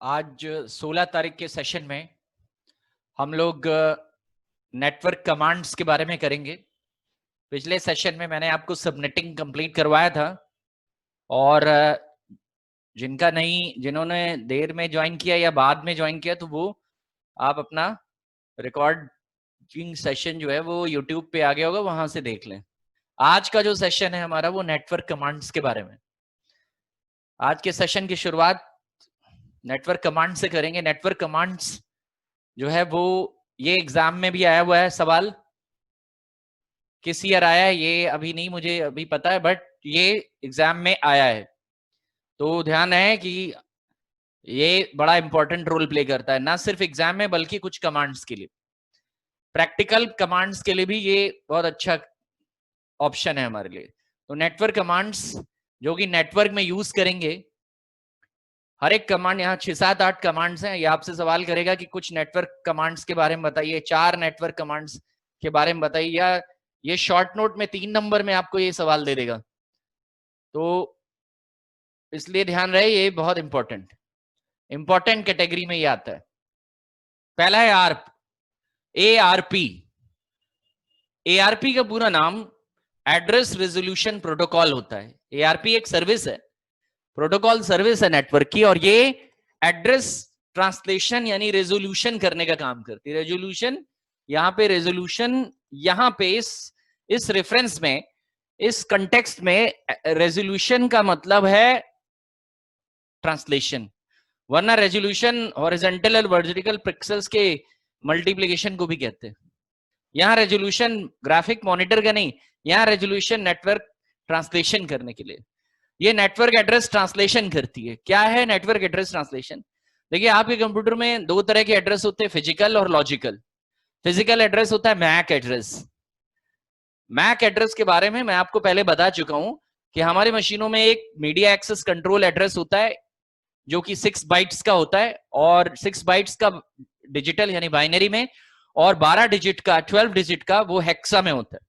आज 16 तारीख के सेशन में हम लोग नेटवर्क कमांड्स के बारे में करेंगे। पिछले सेशन में मैंने आपको सबनेटिंग कंप्लीट करवाया था और जिन्होंने देर में ज्वाइन किया या बाद में ज्वाइन किया तो वो आप अपना रिकॉर्डिंग सेशन जो है वो यूट्यूब पे आ गया होगा, वहां से देख लें। आज का जो सेशन है हमारा वो नेटवर्क कमांड्स के बारे में। आज के सेशन की शुरुआत नेटवर्क कमांड से करेंगे। नेटवर्क कमांड्स जो है वो ये एग्जाम में भी आया हुआ है सवाल। किस ईयर आया है ये अभी नहीं मुझे अभी पता है, बट ये एग्जाम में आया है, तो ध्यान है कि ये बड़ा इंपॉर्टेंट रोल प्ले करता है, ना सिर्फ एग्जाम में बल्कि कुछ कमांड्स के लिए, प्रैक्टिकल कमांड्स के लिए भी ये बहुत अच्छा ऑप्शन है हमारे लिए। तो नेटवर्क कमांड्स जो कि नेटवर्क में यूज करेंगे, हर एक कमांड, यहाँ 6, 7, 8 कमांड्स हैं। ये आपसे सवाल करेगा कि कुछ नेटवर्क कमांड्स के बारे में बताइए, 4 नेटवर्क कमांड्स के बारे में बताइए, या ये शॉर्ट नोट में 3 नंबर में आपको ये सवाल दे देगा। तो इसलिए ध्यान रहे, ये बहुत इंपॉर्टेंट कैटेगरी में ये आता है। पहला है आर्प, ARP। ARP का पूरा नाम एड्रेस रेजोल्यूशन प्रोटोकॉल होता है। ARP एक सर्विस है, प्रोटोकॉल सर्विस है नेटवर्क की, और ये एड्रेस ट्रांसलेशन यानी रेजोल्यूशन करने का काम करती है। रेजोल्यूशन यहाँ पे, रेजोल्यूशन यहाँ पे इस रेफरेंस में, इस कंटेक्स्ट में रेजोल्यूशन का मतलब है ट्रांसलेशन, वरना रेजोल्यूशन हॉरिजॉन्टल और वर्टिकल पिक्सेल्स के मल्टीप्लिकेशन को भी कहते हैं। यहाँ रेजोल्यूशन ग्राफिक मॉनिटर का नहीं, यहाँ रेजोल्यूशन नेटवर्क ट्रांसलेशन करने के लिए ये नेटवर्क एड्रेस ट्रांसलेशन करती है। क्या है नेटवर्क एड्रेस ट्रांसलेशन? देखिए, आपके कंप्यूटर में 2 तरह के एड्रेस होते हैं, फिजिकल और लॉजिकल। फिजिकल एड्रेस होता है मैक एड्रेस। मैक एड्रेस के बारे में मैं आपको पहले बता चुका हूं कि हमारी मशीनों में एक मीडिया एक्सेस कंट्रोल एड्रेस होता है जो कि 6 बाइट्स का होता है, और 6 बाइट्स का डिजिटल यानी बाइनरी में, और 12 डिजिट का, 12 डिजिट का वो हेक्सा में होता है।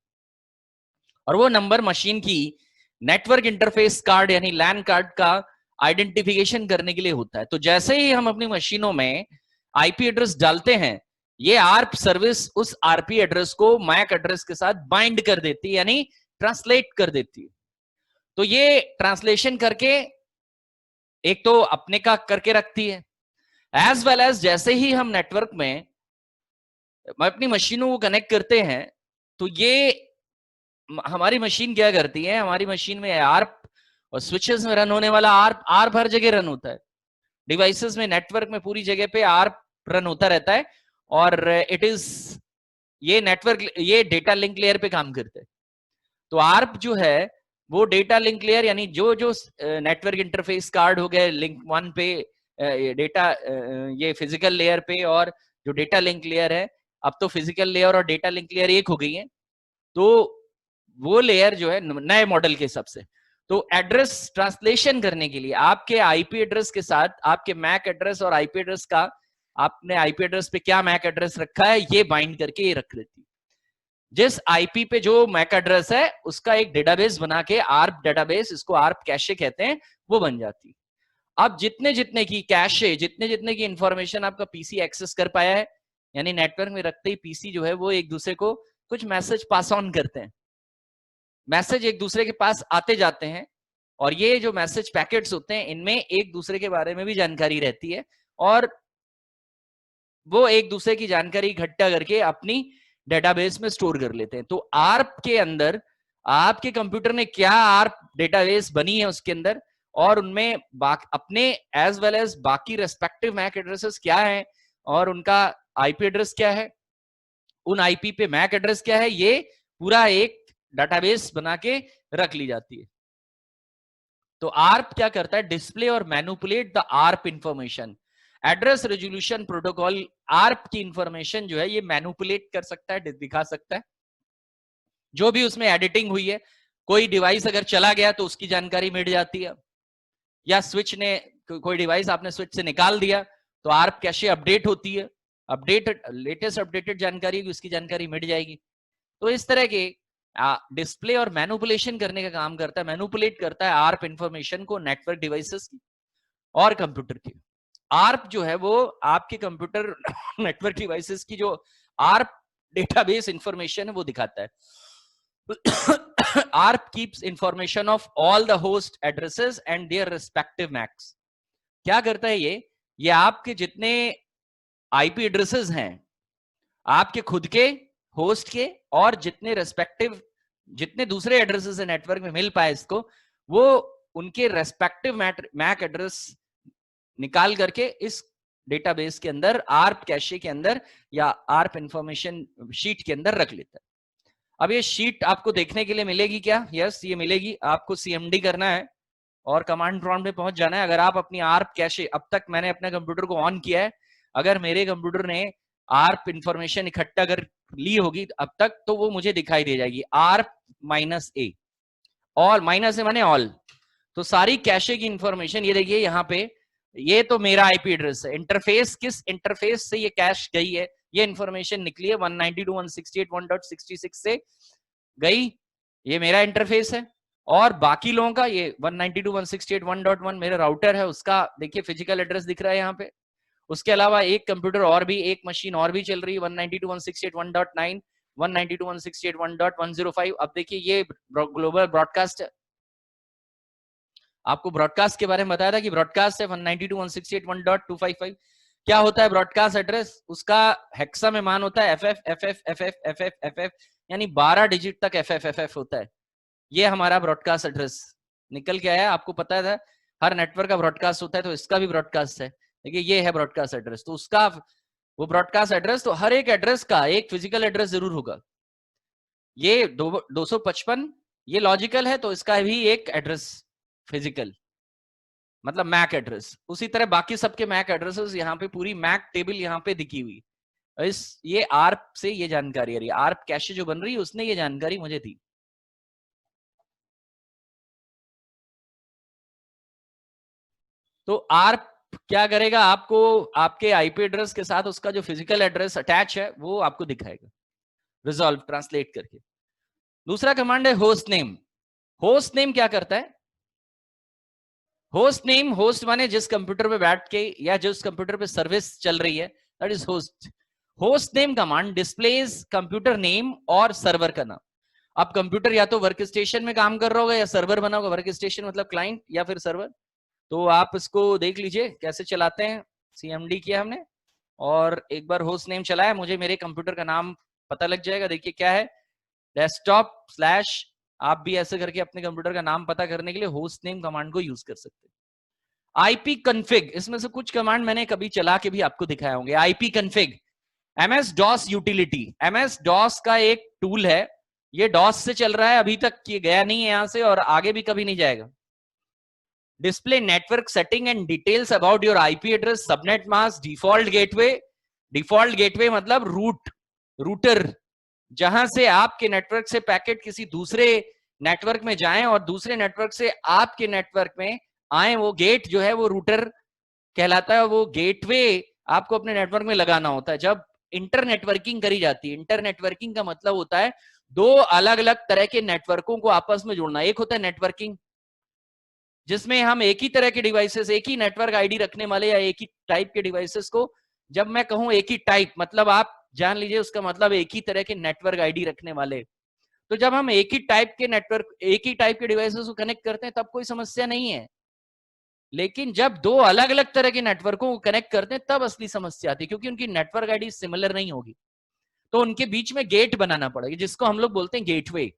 और वो नंबर मशीन की नेटवर्क इंटरफेस कार्ड यानी लैन कार्ड का आइडेंटिफिकेशन करने के लिए होता है। तो जैसे ही हम अपनी मशीनों में आईपी एड्रेस डालते हैं, ये आर्प सर्विस उस आरपी एड्रेस को मैक एड्रेस के साथ बाइंड कर देती है, यानी ट्रांसलेट कर देती है। तो ये ट्रांसलेशन करके एक तो अपने का करके रखती है, एज वेल एज जैसे ही हम नेटवर्क में अपनी मशीनों को कनेक्ट करते हैं, तो ये हमारी मशीन क्या करती है, हमारी मशीन में आर्प और स्विचेस में रन होने वाला आर्प हर जगह रन होता है। डिवाइसेस में, नेटवर्क में पूरी जगह पे आर्प रन होता रहता है, और ये नेटवर्क, ये डेटा लिंक लेयर पे काम करते हैं। तो आर्प जो है वो डेटा लिंक लेयर, यानी जो जो नेटवर्क इंटरफेस कार्ड हो गए लिंक 1 पे, डेटा ये फिजिकल लेयर पे, और जो डेटा लिंक लेयर है, अब तो फिजिकल लेयर और डेटा लिंक लेयर एक हो गई है, तो वो लेयर जो है नए मॉडल के हिसाब से, तो एड्रेस ट्रांसलेशन करने के लिए आपके आईपी एड्रेस के साथ आपके मैक एड्रेस और आईपी एड्रेस का, आपने आईपी एड्रेस पे क्या मैक एड्रेस रखा है ये बाइंड करके ये रख देती है। जिस आईपी पे जो मैक एड्रेस है उसका एक डेटाबेस बना के, आर्प डेटाबेस, इसको आर्प कैशे कहते हैं, वो बन जाती है। अब जितने जितने की कैशे, जितने जितने की इंफॉर्मेशन आपका पीसी एक्सेस कर पाया है, यानी नेटवर्क में रखते ही पीसी जो है वो एक दूसरे को कुछ मैसेज पास ऑन करते हैं, मैसेज एक दूसरे के पास आते जाते हैं, और ये जो मैसेज पैकेट्स होते हैं इनमें एक दूसरे के बारे में भी जानकारी रहती है, और वो एक दूसरे की जानकारी इकट्ठा करके अपनी डेटाबेस में स्टोर कर लेते हैं। तो आर्प के अंदर आपके कंप्यूटर ने क्या आर्प डेटाबेस बनी है उसके अंदर, और उनमें अपने एज वेल एज बाकी रेस्पेक्टिव मैक एड्रेसेस क्या है, और उनका आईपी एड्रेस क्या है, उन आईपी पे मैक एड्रेस क्या है, ये पूरा एक डेटाबेस बना के रख ली जाती है। तो आर्प क्या करता है, डिस्प्ले और manipulate the ARP information. Address resolution protocol ARP की इंफॉर्मेशन जो है ये मैनिपुलेट कर सकता है, दिखा सकता है, जो भी उसमें एडिटिंग हुई है। कोई डिवाइस अगर चला गया तो उसकी जानकारी मिट जाती है, या स्विच ने, कोई डिवाइस आपने स्विच से निकाल दिया तो आर्प कैशे अपडेट होती है, लेटेस्ट अपडेटेड जानकारी, उसकी जानकारी मिट जाएगी। तो इस तरह के डिस्प्ले और मैनिपुलेशन करने का काम करता है, मैनिपुलेट करता है आर्प इंफॉर्मेशन को नेटवर्क डिवाइसेस की और कंप्यूटर की। आर्प जो है वो आपके कंप्यूटर नेटवर्क डिवाइसेस की जो आर्प डेटाबेस इंफॉर्मेशन है वो दिखाता है। ARP keeps information of all the host addresses and their respective MACs. क्या करता है ये आपके जितने आईपी एड्रेसेस हैं, आपके खुद के होस्ट के और जितने रेस्पेक्टिव जितने दूसरे एड्रेसेस है नेटवर्क में मिल पाए इसको, वो उनके रेस्पेक्टिव मैक एड्रेस निकाल करके इस डेटाबेस के अंदर आर्प कैशे के अंदर या आर्प इंफॉर्मेशन शीट के अंदर रख लेता है। अब ये शीट आपको देखने के लिए मिलेगी क्या? यस, ये मिलेगी। आपको सीएमडी करना है और कमांड प्रॉम्प्ट में पहुंच जाना है। अगर आप अपनी आर्प कैशे, अब तक मैंने अपने कंप्यूटर को ऑन किया है, अगर मेरे कंप्यूटर ने आर्प इंफॉर्मेशन इकट्ठा कर ली होगी अब तक, तो वो मुझे दिखाई दे जाएगी आर्प -A, ऑल -A माने ऑल। तो सारी कैशे की इंफॉर्मेशन ये देखिए यहाँ पे, ये तो मेरा आईपी एड्रेस है। इंटरफेस, किस इंटरफेस से ये कैश गई है, ये इंफॉर्मेशन निकली है 192.168.166 से गई, ये मेरा इंटरफेस है। और बाकी लोगों का ये 192.168.1.1 मेरा राउटर है, उसका देखिए फिजिकल एड्रेस दिख रहा है यहाँ पे। उसके अलावा एक कंप्यूटर और भी, एक मशीन और भी चल रही है 192.168.1.9, 192.168.1.105। अब देखिए ये ग्लोबल ब्रॉडकास्ट है, आपको ब्रॉडकास्ट के बारे में बताया था कि ब्रॉडकास्ट है 192.168.1.255। क्या होता है ब्रॉडकास्ट एड्रेस? उसका हेक्सा में मान होता है FF यानी 12 डिजिट तक FF होता है। ये हमारा ब्रॉडकास्ट एड्रेस निकल के आया। आपको पता था हर नेटवर्क का ब्रॉडकास्ट होता है, तो इसका भी ब्रॉडकास्ट है। देखिए ये है ब्रॉडकास्ट एड्रेस, तो उसका वो ब्रॉडकास्ट एड्रेस, तो हर एक एड्रेस का एक फिजिकल एड्रेस जरूर होगा। ये 255 ये लॉजिकल है, तो इसका भी एक एड्रेस फिजिकल मतलब मैक एड्रेस। उसी तरह बाकी सबके मैक एड्रेसेस यहाँ पे पूरी मैक टेबल यहाँ पे दिखी हुई। ये आर्प से ये जानकारी आ रही है, आर्प कैशे जो बन रही है उसने ये जानकारी मुझे दी। तो आर्प क्या करेगा, आपको आपके आईपी एड्रेस के साथ उसका जो फिजिकल एड्रेस अटैच है वो आपको दिखाएगा, रिजॉल्व ट्रांसलेट करके। दूसरा कमांड है होस्ट नेम। होस्ट नेम क्या करता है? होस्ट नेम, होस्ट माने जिस कंप्यूटर पे बैठ के या जिस कंप्यूटर पे सर्विस चल रही है, that is host. Host name command displays computer name और सर्वर का नाम। अब कंप्यूटर या तो वर्क स्टेशन में काम कर रहा होगा या सर्वर बना होगा। वर्क स्टेशन मतलब क्लाइंट या फिर सर्वर। तो आप इसको देख लीजिए कैसे चलाते हैं। सीएमडी किया हमने और एक बार होस्ट नेम चलाया, मुझे मेरे कंप्यूटर का नाम पता लग जाएगा। देखिए क्या है, डेस्कटॉप / आप भी ऐसे करके अपने कंप्यूटर का नाम पता करने के लिए होस्ट नेम कमांड को यूज कर सकते हैं। आईपी कन्फिग, इसमें से कुछ कमांड मैंने कभी चला के भी आपको दिखाए होंगे। IP config, MS DOS utility. MS DOS का एक टूल है, ये DOS से चल रहा है, अभी तक ये गया नहीं है यहां से और आगे भी कभी नहीं जाएगा। Display network setting and details about your IP address, subnet mask, default gateway. Default gateway मतलब रूटर, जहां से आपके नेटवर्क से पैकेट किसी दूसरे नेटवर्क में जाएं और दूसरे नेटवर्क से आपके नेटवर्क में आए, वो गेट जो है वो रूटर कहलाता है। वो गेटवे आपको अपने नेटवर्क में लगाना होता है जब इंटर नेटवर्किंग करी जाती है। इंटर नेटवर्किंग का मतलब होता है दो अलग अलग तरह के नेटवर्कों को आपस में जोड़ना। एक होता है नेटवर्किंग, जिसमें हम एक ही तरह के डिवाइसेस, एक ही नेटवर्क आईडी रखने वाले या एक ही टाइप के डिवाइसेस को, जब मैं कहूं एक ही टाइप मतलब आप जान लीजिए उसका मतलब एक ही तरह के नेटवर्क आईडी रखने वाले। तो जब हम एक ही टाइप के नेटवर्क, एक ही टाइप के डिवाइसेस को कनेक्ट करते हैं तब कोई समस्या नहीं है। लेकिन जब दो अलग अलग तरह के नेटवर्कों को कनेक्ट करते हैं तब असली समस्या आती है, क्योंकि उनकी नेटवर्क आईडी सिमिलर नहीं होगी। तो उनके बीच में गेट बनाना पड़ेगा, जिसको हम लोग बोलते हैं गेटवे।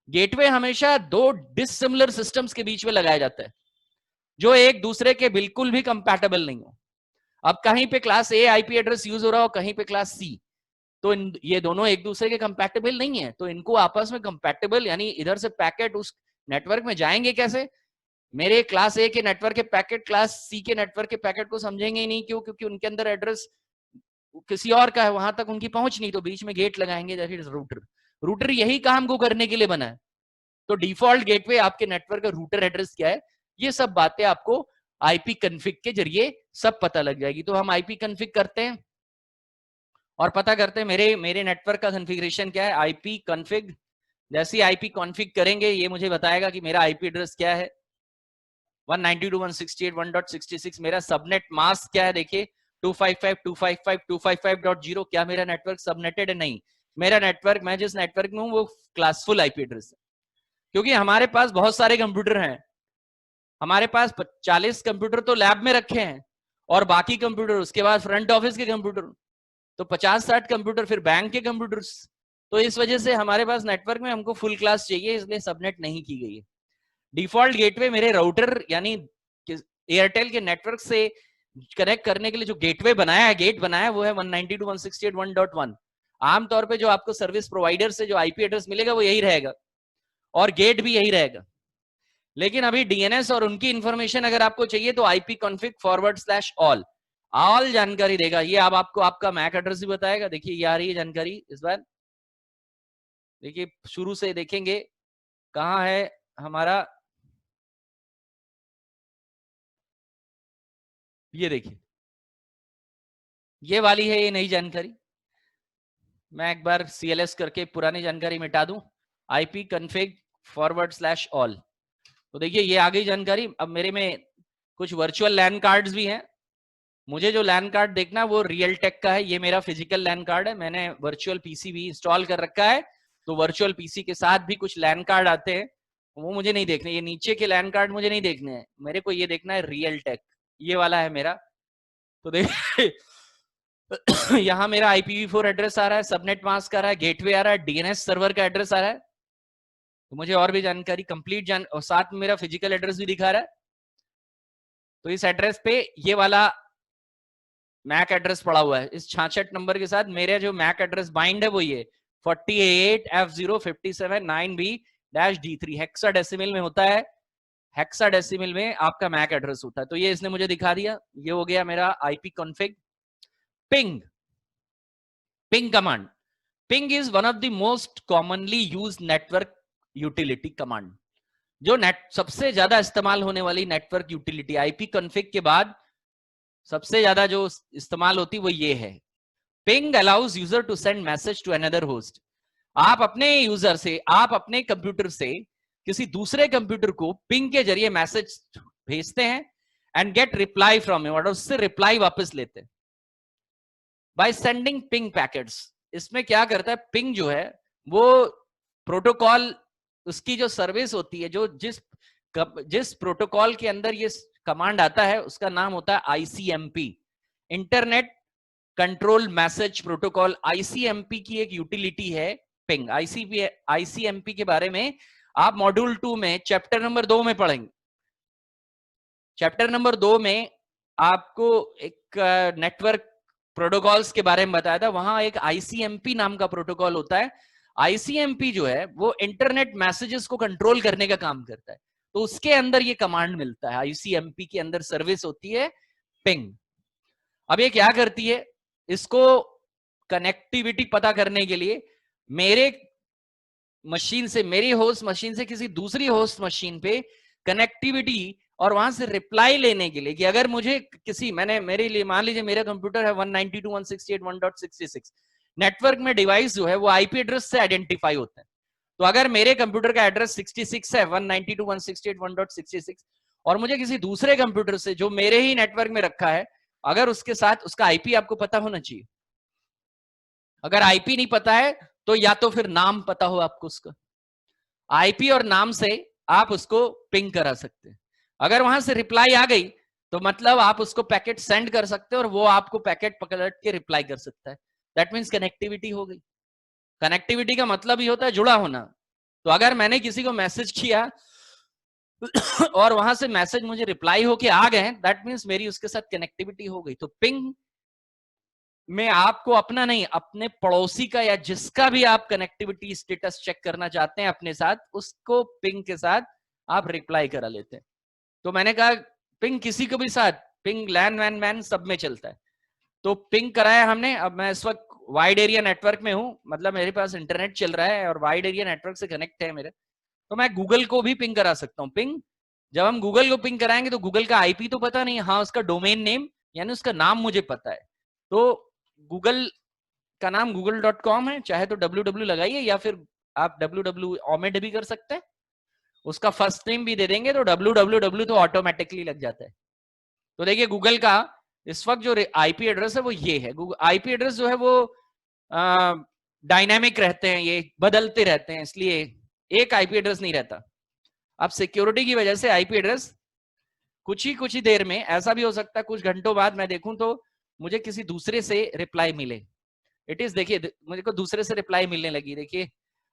गेटवे हमेशा दो डिसिमिलर सिस्टम्स के बीच में लगाया जाता है जो एक दूसरे के बिल्कुल भी कंपैटिबल नहीं हो। अब कहीं पे class A IP address use हो रहा हो, कहीं पे क्लास C, तो ये दोनों एक दूसरे के कंपैटिबल नहीं है। तो इनको आपस में कंपैटिबल, यानी इधर से पैकेट उस नेटवर्क में जाएंगे कैसे? मेरे क्लास A के नेटवर्क के पैकेट क्लास C के नेटवर्क के पैकेट को समझेंगे ही नहीं। क्यों? क्योंकि उनके अंदर एड्रेस किसी और का है, वहां तक उनकी पहुंच नहीं। तो बीच में गेट लगाएंगे, दैट इज रूटर। रूटर यही काम को करने के लिए बना है। तो डिफॉल्ट गेटवे आपके नेटवर्क का रूटर एड्रेस क्या है, ये सब बातें आपको आईपी कॉन्फ़िग के जरिए सब पता लग जाएगी। तो हम आईपी कॉन्फ़िग करते हैं और पता करते हैं मेरे नेटवर्क का कॉन्फ़िगरेशन क्या है। आईपी कॉन्फ़िग, जैसे आईपी कॉन्फ़िग करेंगे ये मुझे बताएगा कि मेरा आईपी एड्रेस क्या है। 192.168.1.66 मेरा सबनेट मास्क क्या है देखिए 255.255.255.0 क्या मेरा नेटवर्क सबनेटेड है? नहीं, मेरा नेटवर्क, मैं जिस नेटवर्क में हूं वो क्लासफुल आईपी एड्रेस है, क्योंकि हमारे पास बहुत सारे कंप्यूटर हैं। हमारे पास 40 कंप्यूटर तो लैब में रखे हैं और बाकी कंप्यूटर उसके बाद फ्रंट ऑफिस के कंप्यूटर, तो 50-60 कंप्यूटर फिर बैंक के कंप्यूटर्स। तो इस वजह से हमारे पास नेटवर्क में हमको फुल क्लास चाहिए, इसलिए सबनेट नहीं की गई है। डिफॉल्ट गेटवे मेरे राउटर यानी एयरटेल के नेटवर्क से कनेक्ट करने के लिए जो गेटवे बनाया है, गेट बनाया है, वो है 192.168.1.1। आमतौर पे जो आपको सर्विस प्रोवाइडर से जो आईपी एड्रेस मिलेगा वो यही रहेगा और गेट भी यही रहेगा। लेकिन अभी डीएनएस और उनकी इंफॉर्मेशन अगर आपको चाहिए तो आईपी कॉन्फिग /ऑल ऑल जानकारी देगा। ये अब आपको आपका मैक एड्रेस भी बताएगा। देखिए ये आ रही है जानकारी इस बार, देखिए शुरू से देखेंगे कहां है हमारा, ये देखिए ये वाली है ये नई जानकारी। मैं एक बार CLS करके पुरानी जानकारी मिटा दूं, आईपी कॉन्फिग /ऑल, तो देखिए ये आ गई जानकारी। अब मेरे में कुछ वर्चुअल लैन कार्ड्स भी हैं। मुझे जो लैन कार्ड देखना वो रियल टेक का है, ये मेरा फिजिकल लैन कार्ड है। मैंने वर्चुअल पीसी भी इंस्टॉल कर रखा है, तो वर्चुअल पीसी के साथ भी कुछ लैन कार्ड आते हैं, वो मुझे नहीं देखने। ये नीचे के लैन कार्ड मुझे नहीं देखने हैं, मेरे को ये देखना है रियल टेक, ये वाला है मेरा। तो देखिए यहाँ मेरा IPv4 एड्रेस आ रहा है, सबनेट मास्क आ रहा है, गेटवे आ रहा है, डीएनएस सर्वर का एड्रेस आ रहा है। तो मुझे और भी जानकारी कंप्लीट और साथ में मेरा फिजिकल एड्रेस भी दिखा रहा है। तो इस एड्रेस पे ये वाला मैक एड्रेस पड़ा हुआ है, इस 66 नंबर के साथ मेरे जो मैक एड्रेस बाइंड है वो ये 48F0579B-D3 हेक्साडेसिमल में होता है। हेक्साडेसिमल में आपका मैक एड्रेस होता है। तो ये इसने मुझे दिखा दिया, ये हो गया मेरा IP config. Ping, ping command, ping is one of the most commonly used network utility command. जो सबसे ज्यादा इस्तेमाल होने वाली नेटवर्क यूटिलिटी आईपी कॉन्फिग के बाद सबसे ज्यादा जो इस्तेमाल होती वो ये है। Ping allows user to send message to another host. आप अपने यूजर से, आप अपने कंप्यूटर से किसी दूसरे कंप्यूटर को पिंग के जरिए मैसेज भेजते हैं and get reply from him, और उससे रिप्लाई वापस लेते हैं बाय सेंडिंग पिंग पैकेट्स। इसमें क्या करता है, पिंग जो है वो प्रोटोकॉल, उसकी जो सर्विस होती है, जो जिस प्रोटोकॉल के अंदर ये कमांड आता है उसका नाम होता है ICMP, internet control message protocol. ICMP की एक यूटिलिटी है पिंग। ICMP के बारे में आप मॉड्यूल 2 में चैप्टर नंबर 2 में पढ़ेंगे। चैप्टर नंबर 2 में आपको एक नेटवर्क प्रोटोकॉल्स के बारे में बताया था, वहां एक ICMP नाम का प्रोटोकॉल होता है। ICMP जो है वो इंटरनेट मैसेजेस को कंट्रोल करने का काम करता है, तो उसके अंदर ये कमांड मिलता है। ICMP के अंदर सर्विस होती है पिंग। अब ये क्या करती है, इसको कनेक्टिविटी पता करने के लिए मेरे मशीन से, मेरी होस्ट मशीन से किसी दूसरी होस्ट मशीन पे कनेक्टिविटी और वहां से रिप्लाई लेने के लिए कि अगर मुझे किसी, मैंने मेरे लिए मान लीजिए मेरा कंप्यूटर है 192.168.1.66, नेटवर्क में डिवाइस जो है वो आईपी एड्रेस से आइडेंटिफाई होता है। तो अगर मेरे कंप्यूटर का एड्रेस 66 है 192.168.1.66 और मुझे किसी दूसरे कंप्यूटर से जो मेरे ही नेटवर्क में रखा है, अगर उसके साथ उसका आईपी आपको पता होना चाहिए। अगर आईपी नहीं पता है तो या तो फिर नाम पता हो आपको उसका, आईपी और नाम से आप उसको पिंग करा सकते हैं। अगर वहां से रिप्लाई आ गई तो मतलब आप उसको पैकेट सेंड कर सकते हैं और वो आपको पैकेट पकड़ के रिप्लाई कर सकता है। दैट मीन्स कनेक्टिविटी हो गई। कनेक्टिविटी का मतलब ही होता है जुड़ा होना। तो अगर मैंने किसी को मैसेज किया और वहां से मैसेज मुझे रिप्लाई होके आ गए, दैट मीन्स मेरी उसके साथ कनेक्टिविटी हो गई। तो पिंग में आपको अपना नहीं, अपने पड़ोसी का या जिसका भी आप कनेक्टिविटी स्टेटस चेक करना चाहते हैं अपने साथ, उसको पिंग के साथ आप रिप्लाई करा लेते हैं। तो मैंने कहा पिंग किसी को भी साथ, पिंग लैन वैन मैन सब में चलता है। तो पिंग कराया हमने। अब मैं इस वक्त वाइड एरिया नेटवर्क में हूं, मतलब मेरे पास इंटरनेट चल रहा है और वाइड एरिया नेटवर्क से कनेक्ट है मेरे, तो मैं गूगल को भी पिंग करा सकता हूं। पिंग, जब हम गूगल को पिंग कराएंगे तो गूगल का आईपी तो पता नहीं, हाँ उसका डोमेन नेम यानी उसका नाम मुझे पता है। तो गूगल का नाम google.com है, चाहे तो www लगाइए या फिर आप www omid भी कर सकते हैं। उसका फर्स्ट नेम भी दे देंगे तो www तो ऑटोमेटिकली लग जाता है। तो देखिए गूगल का इस वक्त जो आईपी एड्रेस है वो ये है। गूगल आईपी एड्रेस जो है वो डायनामिक रहते हैं, ये बदलते रहते हैं, इसलिए एक आईपी एड्रेस नहीं रहता। अब सिक्योरिटी की वजह से आईपी एड्रेस कुछ ही देर में, ऐसा भी हो सकता है कुछ घंटों बाद मैं देखूं तो मुझे किसी दूसरे से रिप्लाई मिले। इट इज, देखिए मुझे को दूसरे से रिप्लाई मिलने लगी। देखिए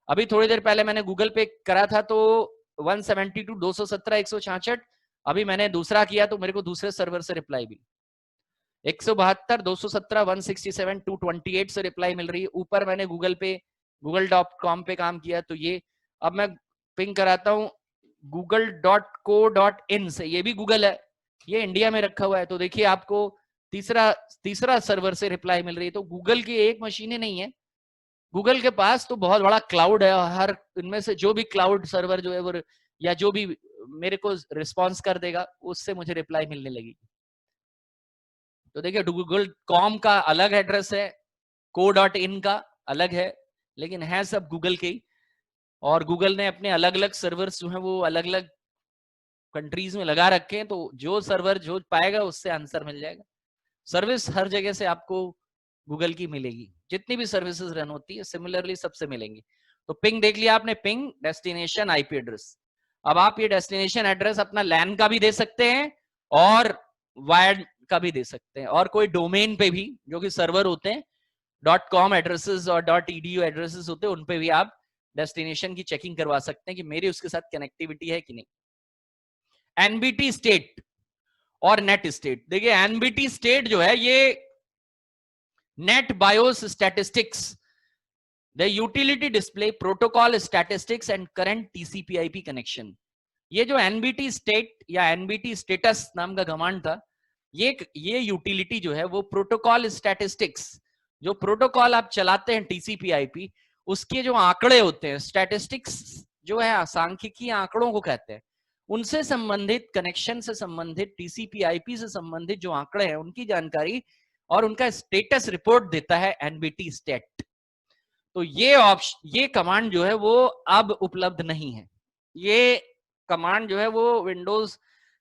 अभी थोड़ी देर पहले मैंने गूगल पे करा था तो 172 217 166, अभी मैंने दूसरा किया तो मेरे को दूसरे सर्वर से रिप्लाई मिली 172 217 167 228 से रिप्लाई मिल रही है। ऊपर मैंने google.com पे काम किया तो ये, अब मैं पिंग कराता हूं google.co.in से, ये भी गूगल है, ये इंडिया में रखा हुआ है। तो देखिए आपको तीसरा सर्वर से रिप्लाई मिल रही है। तो गूगल की एक मशीनें नहीं है, गूगल के पास तो बहुत बड़ा क्लाउड है। हर इनमें से जो भी क्लाउड सर्वर जो है वो, या जो भी मेरे को रिस्पॉन्स कर देगा उससे मुझे रिप्लाई मिलने लगी। तो देखिए google.com का अलग एड्रेस है, co.in का अलग है, लेकिन है सब गूगल के ही। और गूगल ने अपने अलग अलग सर्वर्स जो है वो अलग अलग कंट्रीज में लगा रखे हैं, तो जो सर्वर जो पाएगा उससे आंसर मिल जाएगा। सर्विस हर जगह से आपको गूगल की मिलेगी, जितनी भी सर्विसेज रन होती है सिमिलरली सबसे मिलेंगी। तो पिंग देख लिया आपने, पिंग डेस्टिनेशन आईपी एड्रेस। अब आप ये डेस्टिनेशन एड्रेस अपना लैन का भी दे सकते हैं और वायर्ड का भी दे सकते हैं, और कोई डोमेन पे भी जो कि सर्वर होते हैं .com एड्रेसेस और .edu एड्रेसेस होते हैं, उन पे भी आप डेस्टिनेशन की चेकिंग करवा सकते हैं कि मेरी उसके साथ कनेक्टिविटी है कि नहीं। एनबीटी स्टेट और नेट स्टेट, देखिए एनबीटी स्टेट जो है ये net BIOS statistics, the utility display protocol statistics and current टीसीपी/आईपी connection. ये जो एनबीटी स्टेट या एनबीटी स्टेटस नाम का कमांड था, ये यूटिलिटी जो है वो प्रोटोकॉल स्टैटिस्टिक्स, जो प्रोटोकॉल आप चलाते हैं टीसीपी/आईपी, उसके जो आंकड़े होते हैं, स्टैटिस्टिक्स जो है सांख्यिकीय आंकड़ों को कहते हैं, उनसे संबंधित, कनेक्शन से संबंधित, टीसीपी/आईपी से संबंधित जो आंकड़े हैं उनकी जानकारी और उनका स्टेटस रिपोर्ट देता है एनबीटी स्टेट। तो ये कमांड जो है वो अब उपलब्ध नहीं है। ये कमांड जो है वो विंडोज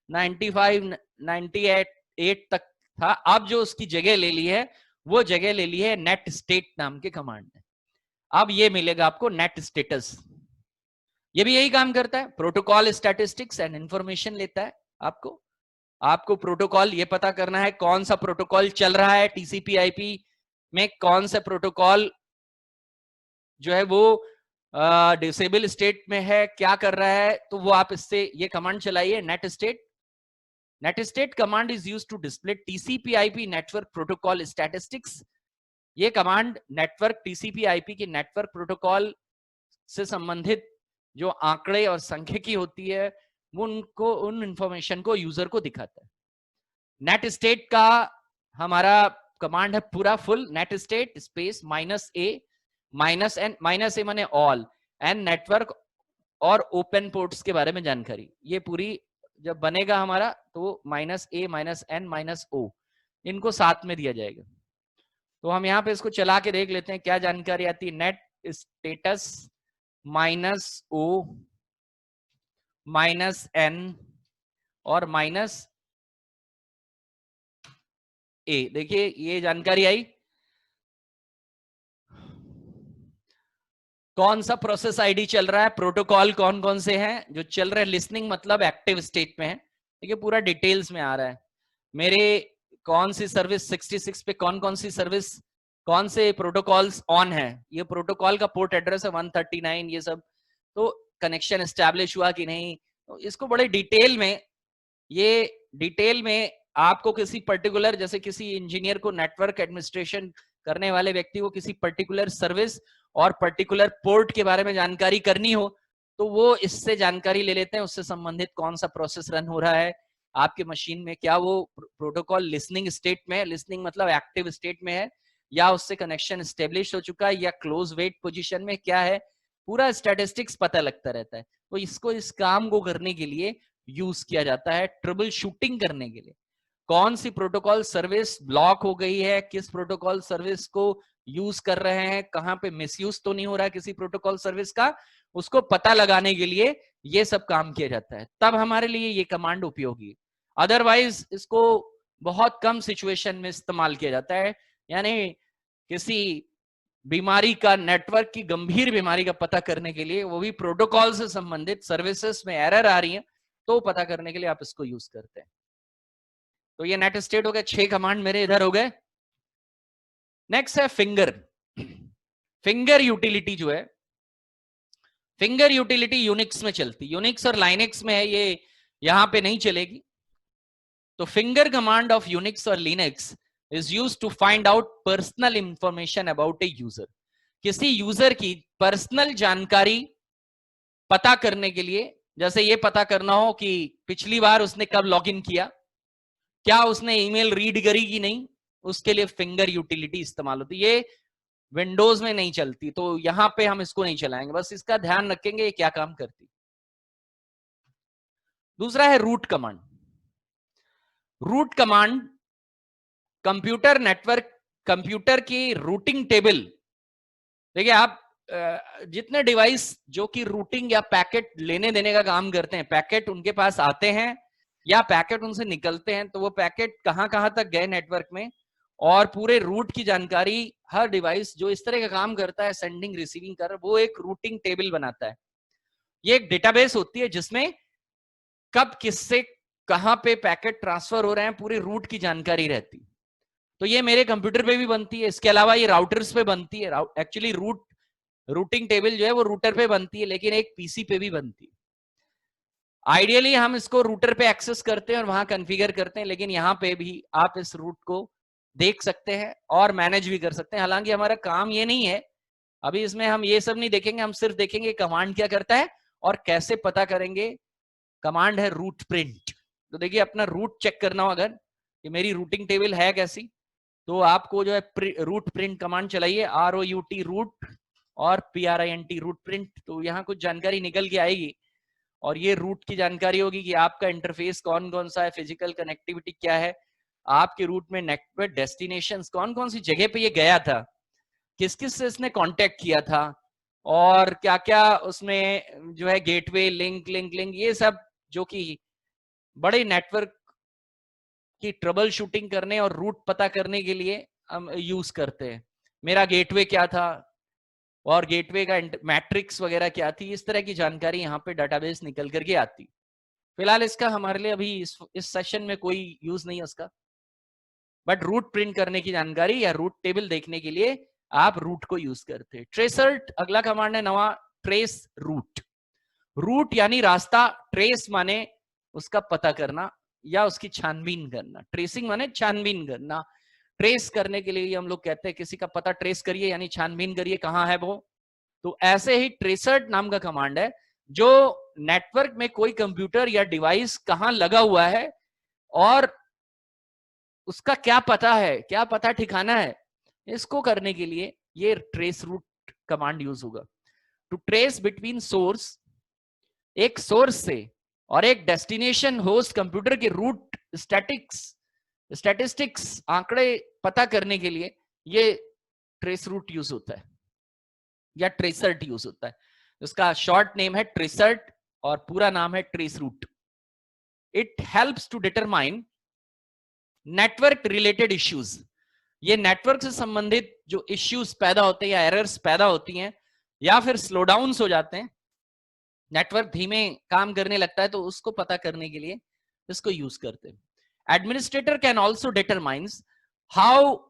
95 98 तक था, अब जो उसकी जगह ले ली है वो जगह ले ली है नेट स्टेट नाम के कमांड ने। अब ये मिलेगा आपको नेट स्टेटस, ये भी यही काम करता है, प्रोटोकॉल स्टैटिस्टिक्स एंड इंफॉर्मेशन लेता है। आपको प्रोटोकॉल ये पता करना है कौन सा प्रोटोकॉल चल रहा है टीसीपी/आईपी में, कौन सा प्रोटोकॉल जो है वो डिसेबल स्टेट में है, क्या कर रहा है, तो वो आप इससे ये कमांड चलाइए netstat. Netstat command is used to display TCP IP network protocol statistics. ये कमांड नेटवर्क टीसीपी/आईपी के नेटवर्क प्रोटोकॉल से संबंधित जो आंकड़े और सांख्यिकी होती है वो उनको, उन इंफॉर्मेशन को यूजर को दिखाता है। नेट स्टेट का हमारा कमांड है पूरा full, net state space -a -n -a माने ऑल, एंड नेटवर्क और ओपन पोर्ट्स के बारे में जानकारी। ये पूरी जब बनेगा हमारा तो -a -n -o इनको साथ में दिया जाएगा। तो हम यहाँ पे इसको चला के देख लेते हैं क्या जानकारी आती है। नेट स्टेटस -o -n और -a, देखिए ये जानकारी आई। कौन सा प्रोसेस आईडी चल रहा है, प्रोटोकॉल कौन कौन से हैं जो चल रहे हैं, लिसनिंग मतलब एक्टिव स्टेट में है, देखिए पूरा डिटेल्स में आ रहा है। मेरे कौन सी सर्विस 66 पे कौन कौन सी सर्विस, कौन से प्रोटोकॉल्स ऑन है, ये प्रोटोकॉल का पोर्ट एड्रेस है 139, ये सब, तो कनेक्शन एस्टैब्लिश हुआ कि नहीं, तो इसको बड़े डिटेल में आपको किसी पर्टिकुलर, जैसे किसी इंजीनियर को नेटवर्क एडमिनिस्ट्रेशन करने वाले व्यक्ति को किसी पर्टिकुलर सर्विस और पर्टिकुलर पोर्ट के बारे में जानकारी करनी हो तो वो इससे जानकारी ले लेते हैं, उससे संबंधित कौन सा प्रोसेस रन हो रहा है आपके मशीन में, क्या वो प्रोटोकॉल लिसनिंग स्टेट में है, लिसनिंग मतलब एक्टिव स्टेट में है, या उससे कनेक्शन एस्टेब्लिश हो चुका है, या क्लोज वेट पोजीशन में क्या है, पूरा स्टैटिस्टिक्स पता लगता रहता है। तो इसको, इस काम को करने के लिए यूज किया जाता है, ट्रबल शूटिंग करने के लिए। कौन सी प्रोटोकॉल सर्विस ब्लॉक हो गई है, किस प्रोटोकॉल सर्विस को यूज कर रहे हैं, कहां पे मिसयूज तो नहीं हो रहा है किसी प्रोटोकॉल सर्विस का, उसको पता लगाने के लिए ये सब काम किया जाता है, तब हमारे लिए ये कमांड उपयोगी है। अदरवाइज इसको बहुत कम सिचुएशन में इस्तेमाल किया जाता है, यानी किसी बीमारी का, नेटवर्क की गंभीर बीमारी का पता करने के लिए, वो भी प्रोटोकॉल से संबंधित, सर्विसेज में एरर आ रही है तो पता करने के लिए आप इसको यूज करते हैं। तो ये नेट स्टेट हो गए, 6 कमांड मेरे इधर हो गए। नेक्स्ट है फिंगर। फिंगर यूटिलिटी जो है, फिंगर यूटिलिटी यूनिक्स में चलती, यूनिक्स और लाइनेक्स में है, ये यहां पे नहीं चलेगी। तो फिंगर कमांड ऑफ यूनिक्स और Linux is used to find out personal information about a user। किसी यूजर की पर्सनल जानकारी पता करने के लिए, जैसे ये पता करना हो कि पिछली बार उसने कब लॉगिन किया, क्या उसने ईमेल रीड करी कि नहीं, उसके लिए फिंगर यूटिलिटी इस्तेमाल होती है। ये विंडोज में नहीं चलती, तो यहां पे हम इसको नहीं चलाएंगे, बस इसका ध्यान रखेंगे ये क्या काम करती। दूसरा है route command. Route command computer network, computer की रूटिंग टेबल। देखिए आप जितने डिवाइस जो कि रूटिंग या पैकेट लेने देने का काम करते हैं, पैकेट उनके पास आते हैं या पैकेट उनसे निकलते हैं, तो वो पैकेट कहां कहां तक गए नेटवर्क में, और पूरे रूट की जानकारी हर डिवाइस जो इस तरह का काम करता है, सेंडिंग रिसीविंग कर, वो एक रूटिंग टेबल बनाता है। ये एक डेटाबेस होती है जिसमें कब किससे कहां पे पैकेट ट्रांसफर हो रहे हैं, पूरी रूट की जानकारी रहती है। तो ये मेरे कंप्यूटर पे भी बनती है, इसके अलावा ये राउटर्स पे बनती है। एक्चुअली रूटिंग टेबल जो है वो रूटर पे बनती है, लेकिन एक पीसी पे भी बनती है। आइडियली हम इसको रूटर पे एक्सेस करते हैं और वहां कॉन्फ़िगर करते हैं, लेकिन यहाँ पे भी आप इस रूट को देख सकते हैं और मैनेज भी कर सकते हैं। हालांकि हमारा काम ये नहीं है, अभी इसमें हम ये सब नहीं देखेंगे, हम सिर्फ देखेंगे कमांड क्या करता है और कैसे पता करेंगे। कमांड है रूट प्रिंट। तो देखिए अपना रूट चेक करना हो अगर कि मेरी रूटिंग टेबल है कैसी, तो आपको जो है रूट प्रिंट कमांड चलाइए, ROUT रूट और PRINT रूट प्रिंट। तो यहाँ कुछ जानकारी निकल के आएगी और ये रूट की जानकारी होगी कि आपका इंटरफेस कौन कौन सा है, फिजिकल कनेक्टिविटी क्या है, आपके रूट में नेटवर्क डेस्टिनेशंस कौन कौन सी जगह पे ये गया था, किस किस से इसने कांटेक्ट किया था, और क्या क्या उसमें जो है गेटवे लिंक लिंक लिंक, ये सब जो कि बड़े नेटवर्क की ट्रबल शूटिंग करने और रूट पता करने के लिए हम यूज करते हैं। मेरा गेटवे क्या था और गेटवे का मैट्रिक्स वगैरह क्या थी, इस तरह की जानकारी यहाँ पे डाटाबेस निकल करके आती। फिलहाल इसका हमारे लिए अभी इस सेशन में कोई यूज नहीं है उसका, बट रूट प्रिंट करने की जानकारी या रूट टेबल देखने के लिए आप रूट को यूज करते हैं। ट्रेसर्ट अगला कमांड है नवा, ट्रेस रूट। रूट यानी रास्ता, ट्रेस माने उसका पता करना या उसकी छानबीन करना, ट्रेसिंग माने छानबीन करना। ट्रेस करने के लिए हम लोग कहते हैं किसी का पता ट्रेस करिए, यानी छानबीन करिए कहां है वो। तो ऐसे ही ट्रेसर्ट नाम का कमांड है जो नेटवर्क में कोई कंप्यूटर या डिवाइस कहां लगा हुआ है और उसका क्या पता है, क्या पता ठिकाना है, इसको करने के लिए ये ट्रेस रूट कमांड यूज होगा। टू ट्रेस बिटवीन सोर्स, एक सोर्स से और एक डेस्टिनेशन होस्ट कंप्यूटर के रूट स्टैटिस्टिक्स आंकड़े पता करने के लिए ये ट्रेस रूट यूज होता है या ट्रेसर्ट यूज होता है। उसका शॉर्ट नेम है ट्रेसर्ट और पूरा नाम है trace route. It helps to determine network related issues. ये नेटवर्क से संबंधित जो इश्यूज पैदा होते हैं या एरर्स पैदा होती हैं या फिर स्लोडाउन्स हो जाते हैं, नेटवर्क धीमे काम करने लगता है, तो उसको पता करने के लिए इसको यूज करते हैं। Administrator can also determines how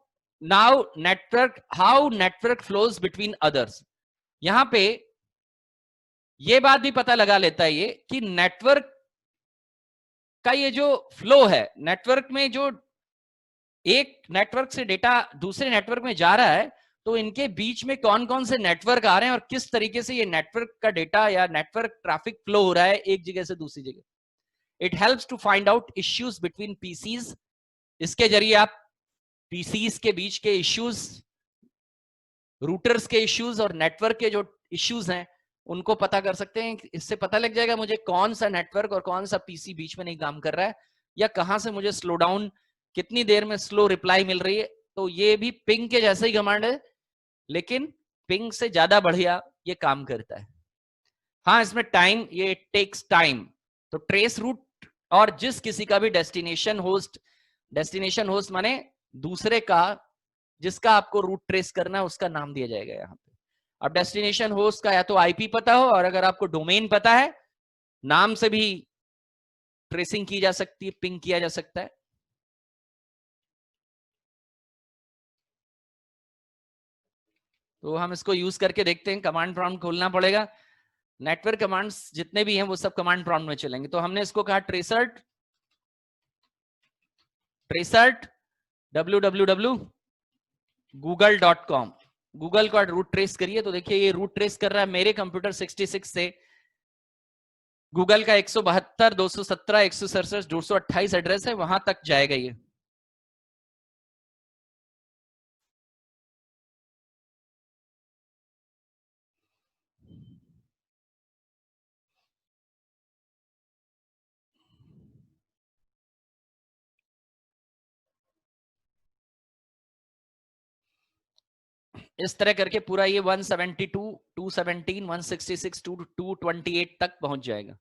network flows between others. यहां पे ये बात भी पता लगा लेता है ये कि नेटवर्क का ये जो फ्लो है, नेटवर्क में जो एक नेटवर्क से डेटा दूसरे नेटवर्क में जा रहा है, तो इनके बीच में कौन कौन से नेटवर्क आ रहे हैं और किस तरीके से ये नेटवर्क का डेटा या नेटवर्क ट्रैफिक फ्लो हो रहा है एक जगह से दूसरी जगह। It helps to find out issues between PCs. इसके जरिए आप पीसीज के बीच के इश्यूज, रूटर्स के इश्यूज और नेटवर्क के जो इश्यूज हैं उनको पता कर सकते हैं। इससे पता लग जाएगा मुझे कौन सा नेटवर्क और कौन सा पीसी बीच में नहीं काम कर रहा है, या कहां से मुझे स्लो डाउन, कितनी देर में स्लो रिप्लाई मिल रही है। तो ये भी पिंग के जैसे ही कमांड है, लेकिन पिंग से ज्यादा बढ़िया ये काम करता है। हाँ, इसमें टाइम, ये टेक्स टाइम। तो ट्रेस रूट, और जिस किसी का भी डेस्टिनेशन होस्ट माने दूसरे का, जिसका आपको रूट ट्रेस करना है उसका नाम दिया जाएगा यहाँ पे। अब डेस्टिनेशन होस्ट का या तो आईपी पता हो, और अगर आपको डोमेन पता है, नाम से भी ट्रेसिंग की जा सकती है, पिंग किया जा सकता है। तो हम इसको यूज करके देखते हैं। कमांड प्रॉम्प्ट खोलना पड़ेगा। नेटवर्क कमांड्स जितने भी हैं वो सब कमांड प्रॉम्प्ट में चलेंगे। तो हमने इसको कहा ट्रेसर्ट www.google.com। गूगल का रूट ट्रेस करिए। तो देखिए ये रूट ट्रेस कर रहा है मेरे कंप्यूटर 66 से गूगल का 172, 217, 167, 228 एड्रेस है, वहां तक जाएगा ये। इस तरह करके पूरा ये 172, 217, 166, 228 तक पहुंच जाएगा।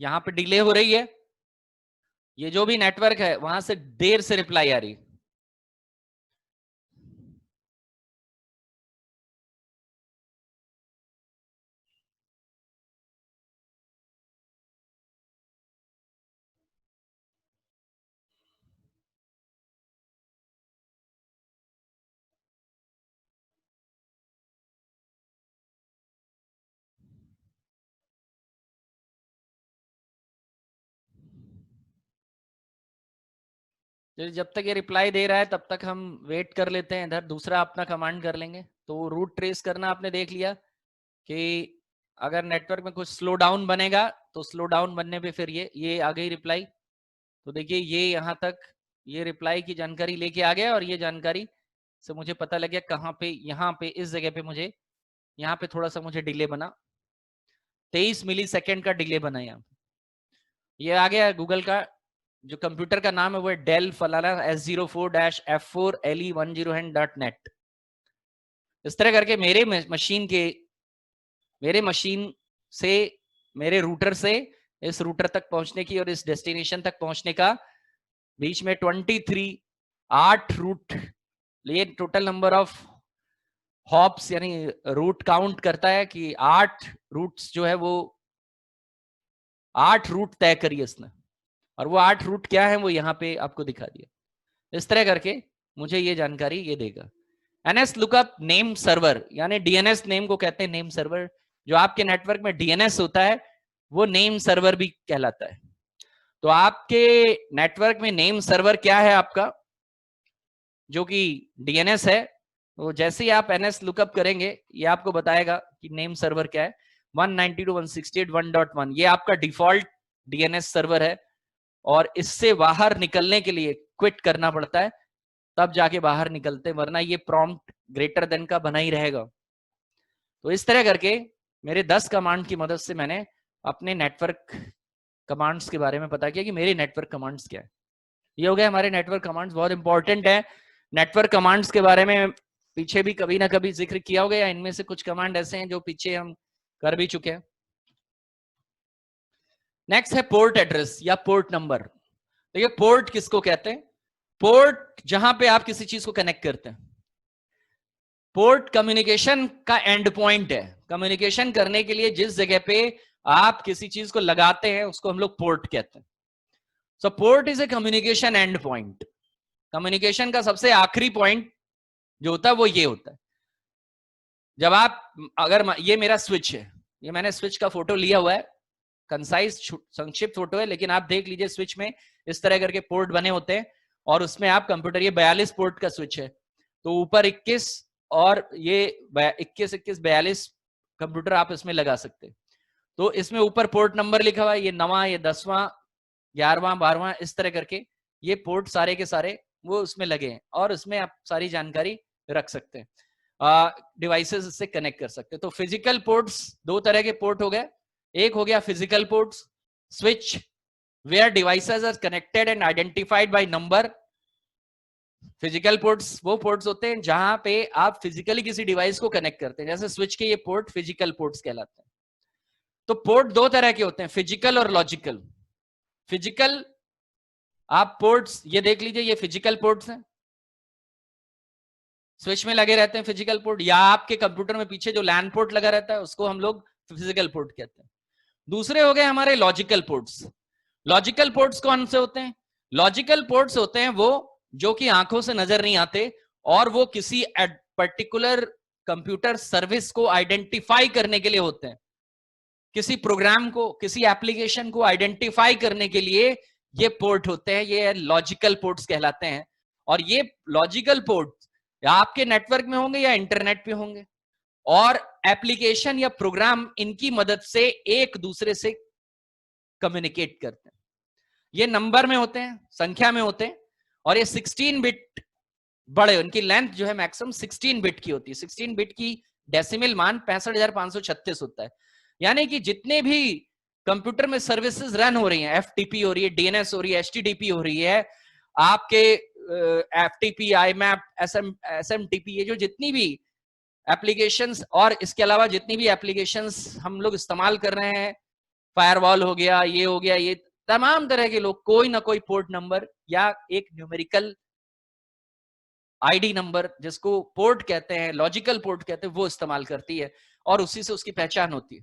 यहां पे डिले हो रही है, ये जो भी नेटवर्क है वहां से देर से रिप्लाई आ रही। जब तक ये रिप्लाई दे रहा है तब तक हम वेट कर लेते हैं, इधर दूसरा अपना कमांड कर लेंगे। तो रूट ट्रेस करना आपने देख लिया कि अगर नेटवर्क में कुछ स्लो डाउन बनेगा तो स्लो डाउन बनने पे फिर ये आ गई रिप्लाई। तो देखिए ये यहाँ तक ये रिप्लाई की जानकारी लेके आ गया, और ये जानकारी से मुझे पता लग गया कहाँ पे, यहाँ पे इस जगह पे मुझे, यहाँ पे थोड़ा सा मुझे डिले बना, 23 मिली सेकेंड का डिले बना। यहाँ ये आ गया गूगल का जो कंप्यूटर का नाम है वो है डेल फलाना S04-F4LE10N.net। इस तरह करके मेरे मशीन से, मेरे रूटर से इस रूटर तक पहुंचने की और इस डेस्टिनेशन तक पहुंचने का बीच में 8 रूट, ये टोटल नंबर ऑफ हॉप्स यानी रूट काउंट करता है कि 8 रूट्स जो है वो 8 रूट तय करिए इसने, और वो 8 रूट क्या है वो यहाँ पे आपको दिखा दिया। इस तरह करके मुझे ये जानकारी ये देगा। NS लुकअप नेम सर्वर, यानी DNS नेम को कहते हैं नेम सर्वर। जो आपके नेटवर्क में DNS होता है वो नेम सर्वर भी कहलाता है। तो आपके नेटवर्क में नेम सर्वर क्या है आपका, जो कि DNS है, तो जैसे ही आप NS लुकअप करेंगे ये आपको बताएगा कि नेम सर्वर क्या है। 192.168.1.1 ये आपका डिफॉल्ट DNS सर्वर है, और इससे बाहर निकलने के लिए क्विट करना पड़ता है, तब जाके बाहर निकलते, वरना ये प्रॉम्प्ट ग्रेटर देन का बना ही रहेगा। तो इस तरह करके मेरे 10 कमांड की मदद से मैंने अपने नेटवर्क कमांड्स के बारे में पता किया कि मेरे नेटवर्क कमांड्स क्या है। ये हो गया हमारे नेटवर्क कमांड्स, बहुत इंपॉर्टेंट है। नेटवर्क कमांड्स के बारे में पीछे भी कभी ना कभी जिक्र किया होगा, या इनमें से कुछ कमांड ऐसे हैं जो पीछे हम कर भी चुके हैं। नेक्स्ट है पोर्ट एड्रेस या पोर्ट नंबर। देखिए पोर्ट किसको कहते हैं, पोर्ट जहां पे आप किसी चीज को कनेक्ट करते हैं। पोर्ट कम्युनिकेशन का एंड पॉइंट है। कम्युनिकेशन करने के लिए जिस जगह पे आप किसी चीज को लगाते हैं उसको हम लोग पोर्ट कहते हैं। So port is a communication end point. Communication का सबसे आखिरी पॉइंट जो होता है वो ये होता है, जब आप, अगर ये मेरा स्विच है, ये मैंने स्विच का फोटो लिया हुआ है, कंसाइज संक्षिप्त फोटो है, लेकिन आप देख लीजिए स्विच में इस तरह करके पोर्ट बने होते हैं, और उसमें आप कंप्यूटर, ये 42 पोर्ट का स्विच है, तो ऊपर 21 और ये 21, 21, 42 कंप्यूटर आप इसमें लगा सकते हैं। तो इसमें ऊपर पोर्ट नंबर लिखा हुआ है, ये 9वां, ये 10वां, 11वां, 12वां, इस तरह करके ये पोर्ट सारे के सारे वो उसमें लगे हैं, और उसमें आप सारी जानकारी रख सकते हैं, डिवाइसेस से कनेक्ट कर सकते हैं। तो फिजिकल पोर्ट्स, 2 तरह के पोर्ट हो गए। एक हो गया physical ports, switch where devices are connected and identified by number, physical ports वो पोर्ट्स होते हैं जहां पे आप फिजिकली किसी डिवाइस को कनेक्ट करते हैं, जैसे स्विच के ये पोर्ट फिजिकल पोर्ट्स कहलाते हैं। तो पोर्ट दो तरह के होते हैं, फिजिकल और लॉजिकल। फिजिकल आप पोर्ट्स ये देख लीजिए, ये फिजिकल पोर्ट्स हैं, स्विच में लगे रहते हैं फिजिकल पोर्ट, या आपके कंप्यूटर में पीछे जो लैन पोर्ट लगा रहता है उसको हम लोग फिजिकल पोर्ट कहते हैं। दूसरे हो गए हमारे लॉजिकल पोर्ट्स। लॉजिकल पोर्ट्स कौन से होते हैं? लॉजिकल पोर्ट्स होते हैं वो जो कि आंखों से नजर नहीं आते, और वो किसी पर्टिकुलर कंप्यूटर सर्विस को आइडेंटिफाई करने के लिए होते हैं, किसी प्रोग्राम को, किसी एप्लीकेशन को आइडेंटिफाई करने के लिए ये पोर्ट होते हैं, ये लॉजिकल पोर्ट्स कहलाते हैं। और ये लॉजिकल पोर्ट या आपके नेटवर्क में होंगे या इंटरनेट पे होंगे, और एप्लीकेशन या प्रोग्राम इनकी मदद से एक दूसरे से कम्युनिकेट करते हैं। ये नंबर में होते हैं, संख्या में होते हैं, और ये 16 बिट बड़े, उनकी लेंथ जो है मैक्सिमम 16 बिट की होती है। 16 बिट की डेसिमल मान 65,536 होता है। यानी कि जितने भी कंप्यूटर में सर्विसेज रन हो रही हैं, एफटीपी हो रही है, डीएनएस हो रही है, एचटीटीपी हो रही है, आपके एफटीपी, आईमैप, एसएमटीपी, ये जो जितनी भी एप्लीकेशंस, और इसके अलावा जितनी भी एप्लीकेशंस हम लोग इस्तेमाल कर रहे हैं, फायरवॉल हो गया, ये हो गया, ये तमाम तरह के लोग कोई ना कोई पोर्ट नंबर या एक न्यूमेरिकल आईडी नंबर, जिसको पोर्ट कहते हैं, लॉजिकल पोर्ट कहते हैं, वो इस्तेमाल करती है, और उसी से उसकी पहचान होती है।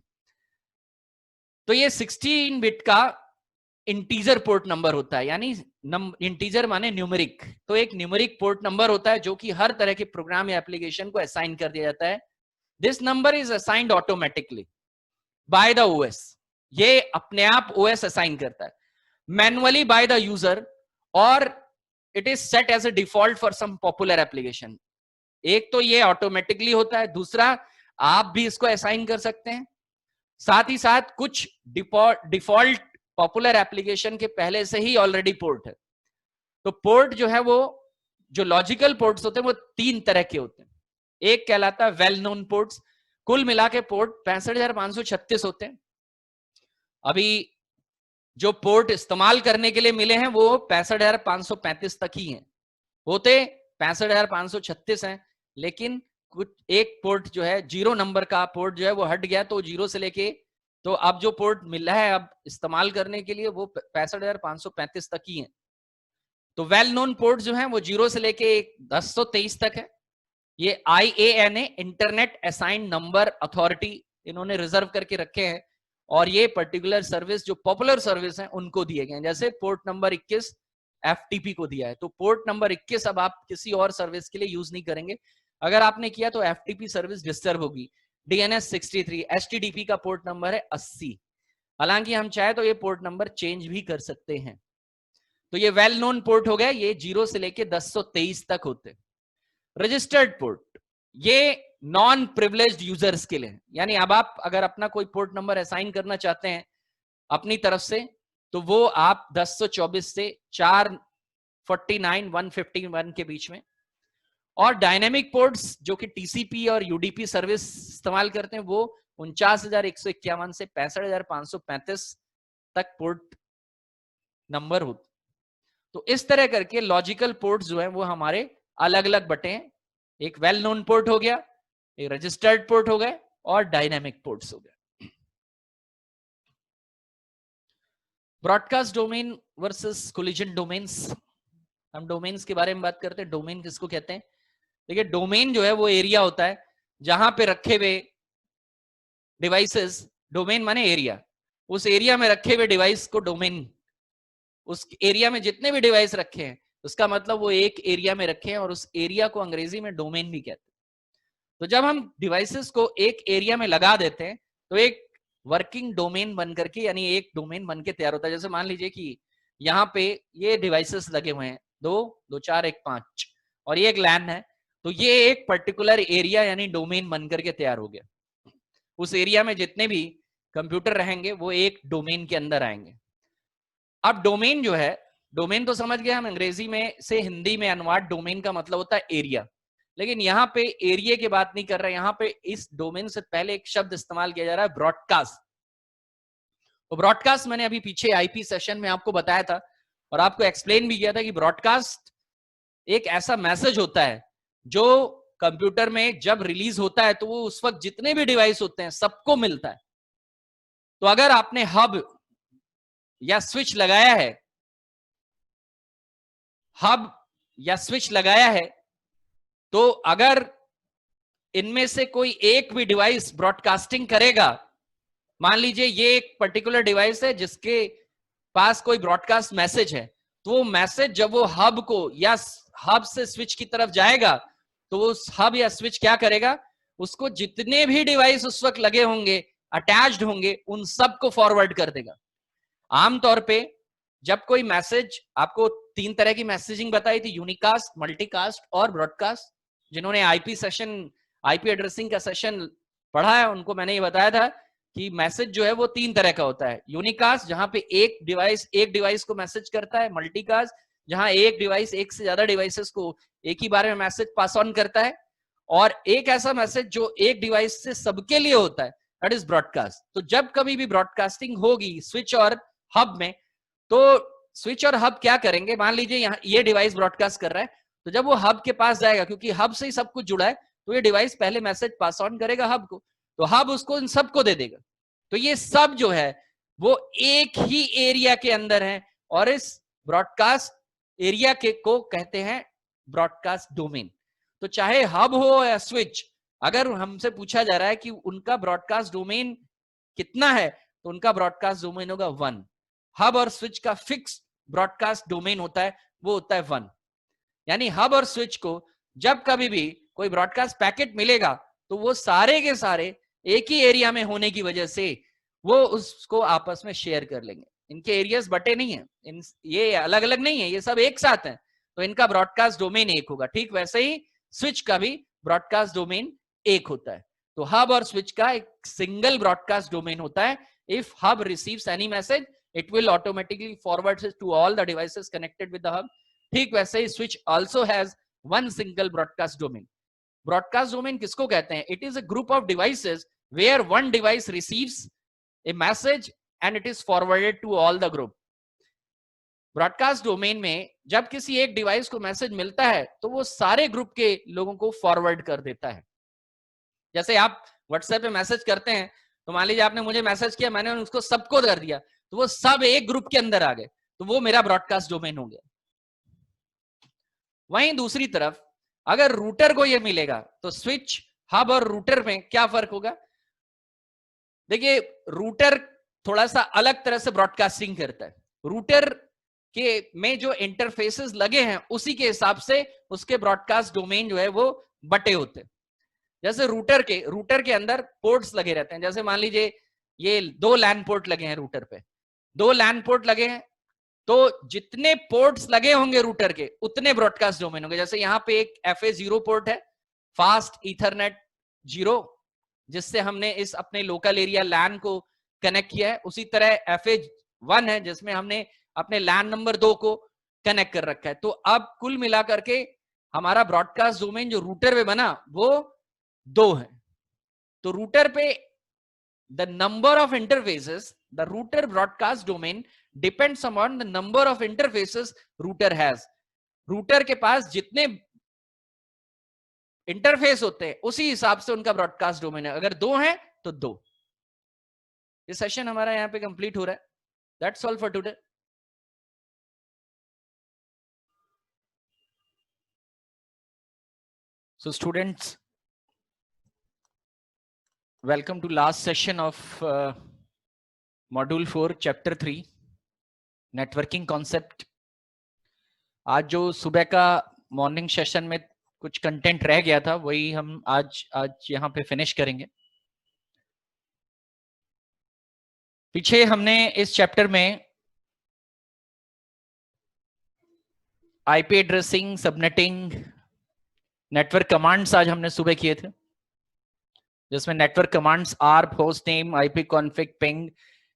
तो ये 16 बिट का इंटीजर पोर्ट नंबर होता है, यानी इंटीजर माने न्यूमेरिक। तो एक न्यूमेरिक पोर्ट नंबर होता है जो कि हर तरह के प्रोग्राम या एप्लीकेशन को असाइन कर दिया जाता है। This number is assigned automatically by the OS. ये अपने आप ओएस असाइन करता है, मैनुअली बाय द यूजर, और it is set as a default for some popular application. एक तो ये ऑटोमेटिकली होता है, दूसरा आप भी इसको असाइन कर सकते हैं। साथ ही साथ कुछ डिफॉल्ट पॉपुलर एप्लीकेशन के पहले से ही ऑलरेडी पोर्ट है। तो पोर्ट जो है वो, जो लॉजिकल पोर्ट्स होते हैं वो 3 तरह के होते हैं। एक कहलाता है वेल नोन पोर्ट्स। कुल मिला के पोर्ट 65,536 होते हैं। अभी जो पोर्ट इस्तेमाल करने के लिए मिले हैं वो 65,535 तक ही हैं। होते 65,536 हैं, लेकिन कुछ एक पोर्ट जो है 0 नंबर का पोर्ट जो है वो हट गया, तो 0 से लेके, तो अब जो पोर्ट मिला है अब इस्तेमाल करने के लिए वो 65,535 तक ही है। तो वेल नोन पोर्ट जो है वो 0 से लेके 1023 तक है। ये IANA, internet assigned number authority, इन्होंने रिजर्व करके रखे हैं, और ये पर्टिकुलर सर्विस जो पॉपुलर सर्विस हैं उनको दिए गए हैं। जैसे पोर्ट नंबर 21 एफटीपी को दिया है, तो पोर्ट नंबर 21 अब आप किसी और सर्विस के लिए यूज नहीं करेंगे। अगर आपने किया तो एफटीपी सर्विस डिस्टर्ब होगी। डीएनएस 63, एचटीटीपी का पोर्ट नंबर है 80। हालांकि हम चाहे तो ये पोर्ट नंबर चेंज भी कर सकते हैं। तो ये वेल नोन पोर्ट हो गया, ये 0 से लेके 1023 तक होते। रजिस्टर्ड पोर्ट, ये नॉन प्रिविलेज्ड यूजर्स के लिए, यानी अब आप अगर अपना कोई पोर्ट नंबर असाइन करना चाहते हैं अपनी तरफ से, तो वो आप 1024 से 449,151 के बीच में। और डायनेमिक पोर्ट्स जो कि टीसीपी और यूडीपी सर्विस इस्तेमाल करते हैं, वो 49,151 से 65,535 तक पोर्ट नंबर होते। तो इस तरह करके लॉजिकल पोर्ट्स जो है वो हमारे अलग अलग बटे हैं। एक वेल नोन पोर्ट हो गया, एक रजिस्टर्ड पोर्ट हो गए, और डायनेमिक पोर्ट्स हो गए। Broadcast domain versus collision domains. हम डोमेन्स के बारे में बात करते हैं। डोमेन किसको कहते हैं? देखिए, डोमेन जो है वो एरिया होता है जहां पे रखे हुए डिवाइसेस, डोमेन माने एरिया, उस एरिया में रखे हुए डिवाइस को डोमेन, उस एरिया में जितने भी डिवाइस रखे हैं उसका मतलब वो एक एरिया में रखे हैं, और उस एरिया को अंग्रेजी में डोमेन भी कहते हैं। तो जब हम डिवाइसेस को एक एरिया में लगा देते हैं तो एक वर्किंग डोमेन बन करके, यानी एक डोमेन बन के तैयार होता है। जैसे मान लीजिए कि यहाँ पे ये डिवाइसेस लगे हुए हैं, 2 2 4 1 5, और ये एक लैन है, तो ये एक पर्टिकुलर एरिया यानी डोमेन बन करके तैयार हो गया। उस एरिया में जितने भी कंप्यूटर रहेंगे वो एक डोमेन के अंदर आएंगे। अब डोमेन जो है, डोमेन तो समझ गए हम, अंग्रेजी में से हिंदी में अनुवाद डोमेन का मतलब होता है एरिया। लेकिन यहाँ पे एरिया की बात नहीं कर रहे, यहाँ पे इस डोमेन से पहले एक शब्द इस्तेमाल किया जा रहा है, ब्रॉडकास्ट। तो ब्रॉडकास्ट मैंने अभी पीछे आईपी सेशन में आपको बताया था और आपको एक्सप्लेन भी किया था कि ब्रॉडकास्ट एक ऐसा मैसेज होता है जो कंप्यूटर में जब रिलीज होता है तो वो उस वक्त जितने भी डिवाइस होते हैं सबको मिलता है। तो अगर आपने हब या स्विच लगाया है, हब या स्विच लगाया है, तो अगर इनमें से कोई एक भी डिवाइस ब्रॉडकास्टिंग करेगा, मान लीजिए ये एक पर्टिकुलर डिवाइस है जिसके पास कोई ब्रॉडकास्ट मैसेज है, तो वो मैसेज जब वो हब को या हब से स्विच की तरफ जाएगा तो वो हब या स्विच क्या करेगा, उसको जितने भी डिवाइस उस वक्त लगे होंगे, अटैच्ड होंगे, उन सबको फॉरवर्ड कर देगा। आमतौर पे जब कोई मैसेज, आपको 3 तरह की मैसेजिंग बताई थी, यूनिकास्ट, मल्टीकास्ट और ब्रॉडकास्ट। जिन्होंने आईपी सेशन, आईपी एड्रेसिंग का सेशन पढ़ा है उनको मैंने ये बताया था कि मैसेज जो है वो 3 तरह का होता है। यूनिकास्ट जहां पे एक डिवाइस को मैसेज करता है, मल्टीकास्ट जहां एक डिवाइस एक से ज्यादा डिवाइसेस को एक ही बारे में मैसेज पास ऑन करता है, और एक ऐसा मैसेज जो एक डिवाइस से सबके लिए होता है, दैट इज ब्रॉडकास्ट। तो जब कभी भी ब्रॉडकास्टिंग होगी स्विच और हब में, तो स्विच और हब क्या करेंगे, मान लीजिए यहाँ ये डिवाइस ब्रॉडकास्ट कर रहा है, तो जब वो हब के पास जाएगा, क्योंकि हब से ही सब कुछ जुड़ा है, तो ये डिवाइस पहले मैसेज पास ऑन करेगा हब को, तो हब उसको इन सबको दे देगा। तो ये सब जो है वो एक ही एरिया के अंदर है, और इस ब्रॉडकास्ट एरिया के को कहते हैं ब्रॉडकास्ट डोमेन। तो चाहे हब हो या स्विच, अगर हमसे पूछा जा रहा है कि उनका ब्रॉडकास्ट डोमेन कितना है, तो उनका ब्रॉडकास्ट डोमेन होगा 1। हब और स्विच का फिक्स ब्रॉडकास्ट डोमेन होता है, वो होता है 1। यानी हब और स्विच को जब कभी भी कोई ब्रॉडकास्ट पैकेट मिलेगा, तो वो सारे के सारे एक ही एरिया में होने की वजह से वो उसको आपस में शेयर कर लेंगे। इनके एरियाज बटे नहीं है, ये अलग अलग नहीं है, ये सब एक साथ है, तो इनका ब्रॉडकास्ट डोमेन एक होगा। ठीक वैसे ही स्विच का भी ब्रॉडकास्ट डोमेन एक होता है। तो हब और स्विच का एक सिंगल ब्रॉडकास्ट डोमेन होता है। If hub receives any message, it will automatically forward it to all the devices connected with the hub. ठीक वैसे ही switch also has one single broadcast domain. Broadcast domain किसको कहते हैं? It is a group of devices where one device receives a message and it is forwarded to all the group. Broadcast domain में जब किसी एक device को message मिलता है तो वो सारे ग्रुप के लोगों को फॉरवर्ड कर देता है। जैसे आप व्हाट्सएप पे मैसेज करते हैं, तो मान लीजिए आपने मुझे मैसेज किया, मैंने उसको सबको कर दिया, तो वो सब एक ग्रुप के अंदर आ गए, तो वो मेरा ब्रॉडकास्ट डोमेन हो गया। वहीं दूसरी तरफ अगर रूटर को ये मिलेगा, तो स्विच, हब और रूटर में क्या फर्क होगा? देखिए, रूटर थोड़ा सा अलग तरह से ब्रॉडकास्टिंग करता है। रूटर के में जो इंटरफेसेस लगे हैं उसी के हिसाब से उसके ब्रॉडकास्ट डोमेन जो है वो बटे होते हैं। जैसे रूटर के अंदर पोर्ट्स लगे रहते हैं। जैसे मान लीजिए ये 2 लैन पोर्ट लगे हैं रूटर पे, 2 लैन पोर्ट लगे हैं, तो जितने पोर्ट्स लगे होंगे रूटर के उतने ब्रॉडकास्ट डोमेन होंगे। जैसे यहाँ पे एक FA0 पोर्ट है, फास्ट ईथरनेट 0, जिससे हमने इस अपने लोकल एरिया लैन को कनेक्ट किया है। उसी तरह FA1 है जिसमें हमने अपने लैन नंबर 2 को कनेक्ट कर रखा है। तो अब कुल मिलाकर के हमारा ब्रॉडकास्ट डोमेन जो रूटर पे बना वो 2 है। तो रूटर पे the number of interfaces, the router broadcast domain depends upon the number of interfaces router has. Router के पास जितने इंटरफेस होते हैं उसी हिसाब से उनका ब्रॉडकास्ट डोमेन है। अगर 2 है तो 2। ये सेशन हमारा यहाँ पे कंप्लीट हो रहा है। That's all for today. So students, welcome to last session of module 4 chapter 3 networking concept. आज जो सुबह का मॉर्निंग सेशन में कुछ कंटेंट रह गया था वही हम आज यहाँ पे फिनिश करेंगे। पीछे हमने इस चैप्टर में IP addressing, subnetting, network commands आज हमने सुबह किए थे, जिसमें network commands ARP, host name, IP config, ping,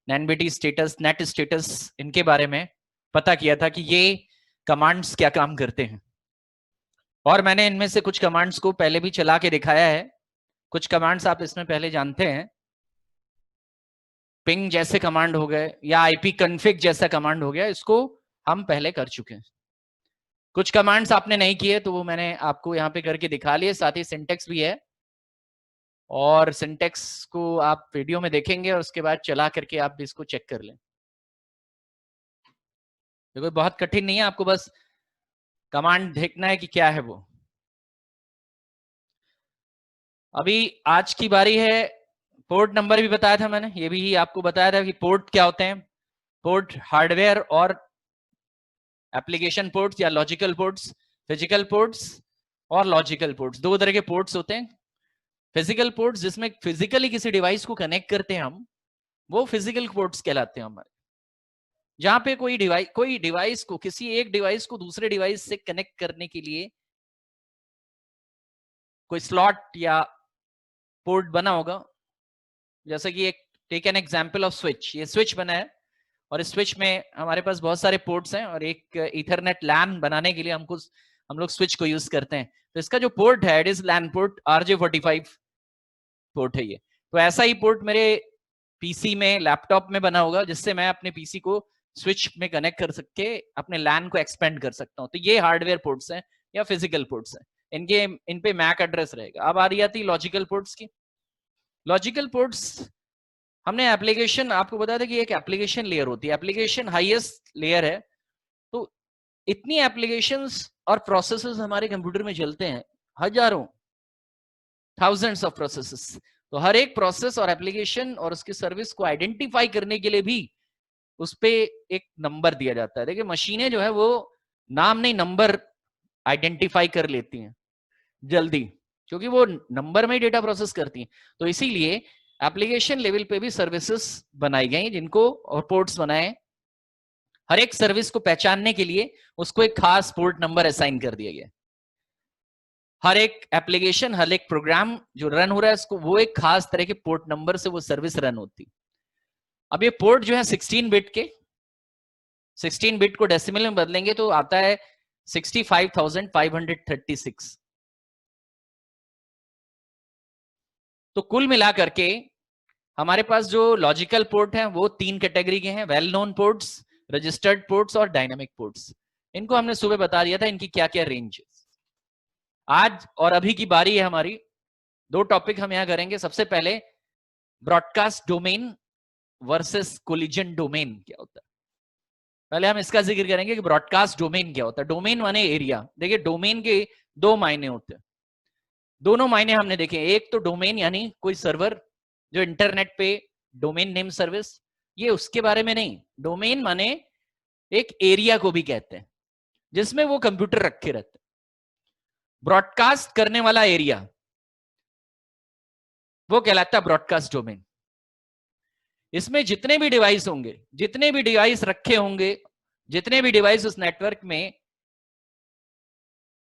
NBT status, net status, इनके बारे में पता किया था कि ये कमांड्स क्या काम करते हैं। और मैंने इनमें से कुछ कमांड्स को पहले भी चला के दिखाया है। कुछ कमांड्स आप इसमें पहले जानते हैं, पिंग जैसे कमांड हो गए या आईपी कॉन्फिग जैसा कमांड हो गया, इसको हम पहले कर चुके हैं। कुछ कमांड्स आपने नहीं किए तो वो मैंने आपको यहाँ पे करके दिखा लिए, साथ ही सिंटेक्स भी है, और सिंटेक्स को आप वीडियो में देखेंगे और उसके बाद चला करके आप इसको चेक कर लें। देखो बहुत कठिन नहीं है, आपको बस कमांड देखना है कि क्या है वो। अभी आज की बारी है, पोर्ट नंबर भी बताया था मैंने, ये भी आपको बताया था कि पोर्ट क्या होते हैं। पोर्ट हार्डवेयर और एप्लीकेशन पोर्ट्स या लॉजिकल पोर्ट्स, फिजिकल पोर्ट्स और लॉजिकल पोर्ट्स, दो तरह के पोर्ट्स होते हैं। फिजिकल पोर्ट्स जिसमें फिजिकली किसी डिवाइस को कनेक्ट करते हैं हम, वो फिजिकल पोर्ट्स कहलाते हैं हमारे। जहां पे कोई डिवाइस को, किसी एक डिवाइस को दूसरे डिवाइस से कनेक्ट करने के लिए कोई स्लॉट या पोर्ट बना होगा। जैसे कि एक take an example of switch, ये स्विच बना है और इस स्विच में हमारे पास बहुत सारे पोर्ट्स हैं, और एक इथरनेट लैन बनाने के लिए हम लोग स्विच को यूज करते हैं। तो इसका जो पोर्ट है it is LAN port, RJ45 port है ये। तो ऐसा ही पोर्ट मेरे पीसी में, लैपटॉप में बना होगा, जिससे मैं अपने पीसी को स्विच में कनेक्ट कर सके, अपने लैन को एक्सपेंड कर सकता हूं। तो ये हार्डवेयर पोर्ट्स हैं या फिजिकल पोर्ट्स हैं, इन पे मैक एड्रेस रहेगा। अब आ रही आती लॉजिकल पोर्ट्स की। लॉजिकल पोर्ट्स, हमने एप्लीकेशन, आपको बताया था कि एक एप्लीकेशन लेयर होती है, एप्लीकेशन हाईएस्ट लेयर है। तो इतनी एप्लीकेशंस और प्रोसेसेस हमारे कंप्यूटर में चलते हैं, हजारों, थाउजेंड्स ऑफ प्रोसेसेस। तो हर एक प्रोसेस और एप्लीकेशन और उसकी सर्विस को आइडेंटिफाई करने के लिए भी उस पे एक नंबर दिया जाता है। देखिए मशीनें जो है वो नाम नहीं, नंबर आइडेंटिफाई कर लेती हैं जल्दी, क्योंकि वो नंबर में ही डेटा प्रोसेस करती हैं। तो इसीलिए एप्लीकेशन लेवल पे भी सर्विसेज बनाई गई जिनको, और पोर्ट्स बनाए, हर एक सर्विस को पहचानने के लिए उसको एक खास पोर्ट नंबर असाइन कर दिया गया। हर एक एप्लीकेशन, हर एक प्रोग्राम जो रन हो रहा है उसको, वो एक खास तरह के पोर्ट नंबर से वो सर्विस रन होती। अब ये पोर्ट जो है 16 बिट के, 16 बिट को डेसिमल में बदलेंगे तो आता है 65,536। तो कुल मिलाकर के हमारे पास जो लॉजिकल पोर्ट है वो 3 कैटेगरी के हैं, well known ports, registered ports और डायनामिक पोर्ट्स। इनको हमने सुबह बता दिया था इनकी क्या क्या रेंज है। आज और अभी की बारी है हमारी, दो टॉपिक हम यहां करेंगे। सबसे पहले broadcast domain versus collision domain क्या होता है। पहले हम इसका जिक्र करेंगे कि ब्रॉडकास्ट डोमेन क्या होता है। डोमेन माने एरिया। देखिए डोमेन के दो मायने होते हैं, दोनों मायने हमने देखे। एक तो डोमेन यानी कोई सर्वर जो इंटरनेट पे डोमेन नेम सर्विस, ये उसके बारे में नहीं। डोमेन माने एक एरिया को भी कहते हैं जिसमें वो कंप्यूटर रखे रहते हैं। ब्रॉडकास्ट करने वाला एरिया वो कहलाता है ब्रॉडकास्ट डोमेन। इसमें जितने भी डिवाइस होंगे, जितने भी डिवाइस रखे होंगे, जितने भी डिवाइस उस नेटवर्क में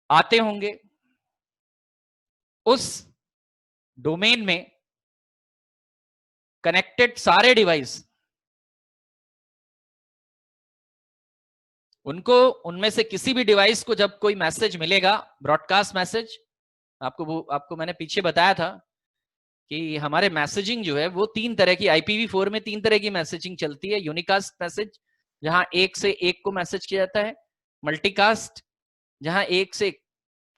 आते होंगे, उस डोमेन में कनेक्टेड सारे डिवाइस, उनको, उनमें से किसी भी डिवाइस को जब कोई मैसेज मिलेगा, ब्रॉडकास्ट मैसेज, आपको मैंने पीछे बताया था कि हमारे मैसेजिंग जो है वो 3 तरह की, IPv4 में 3 तरह की मैसेजिंग चलती है। यूनिकास्ट मैसेज, जहां एक से एक को मैसेज किया जाता है, मल्टीकास्ट, जहां एक से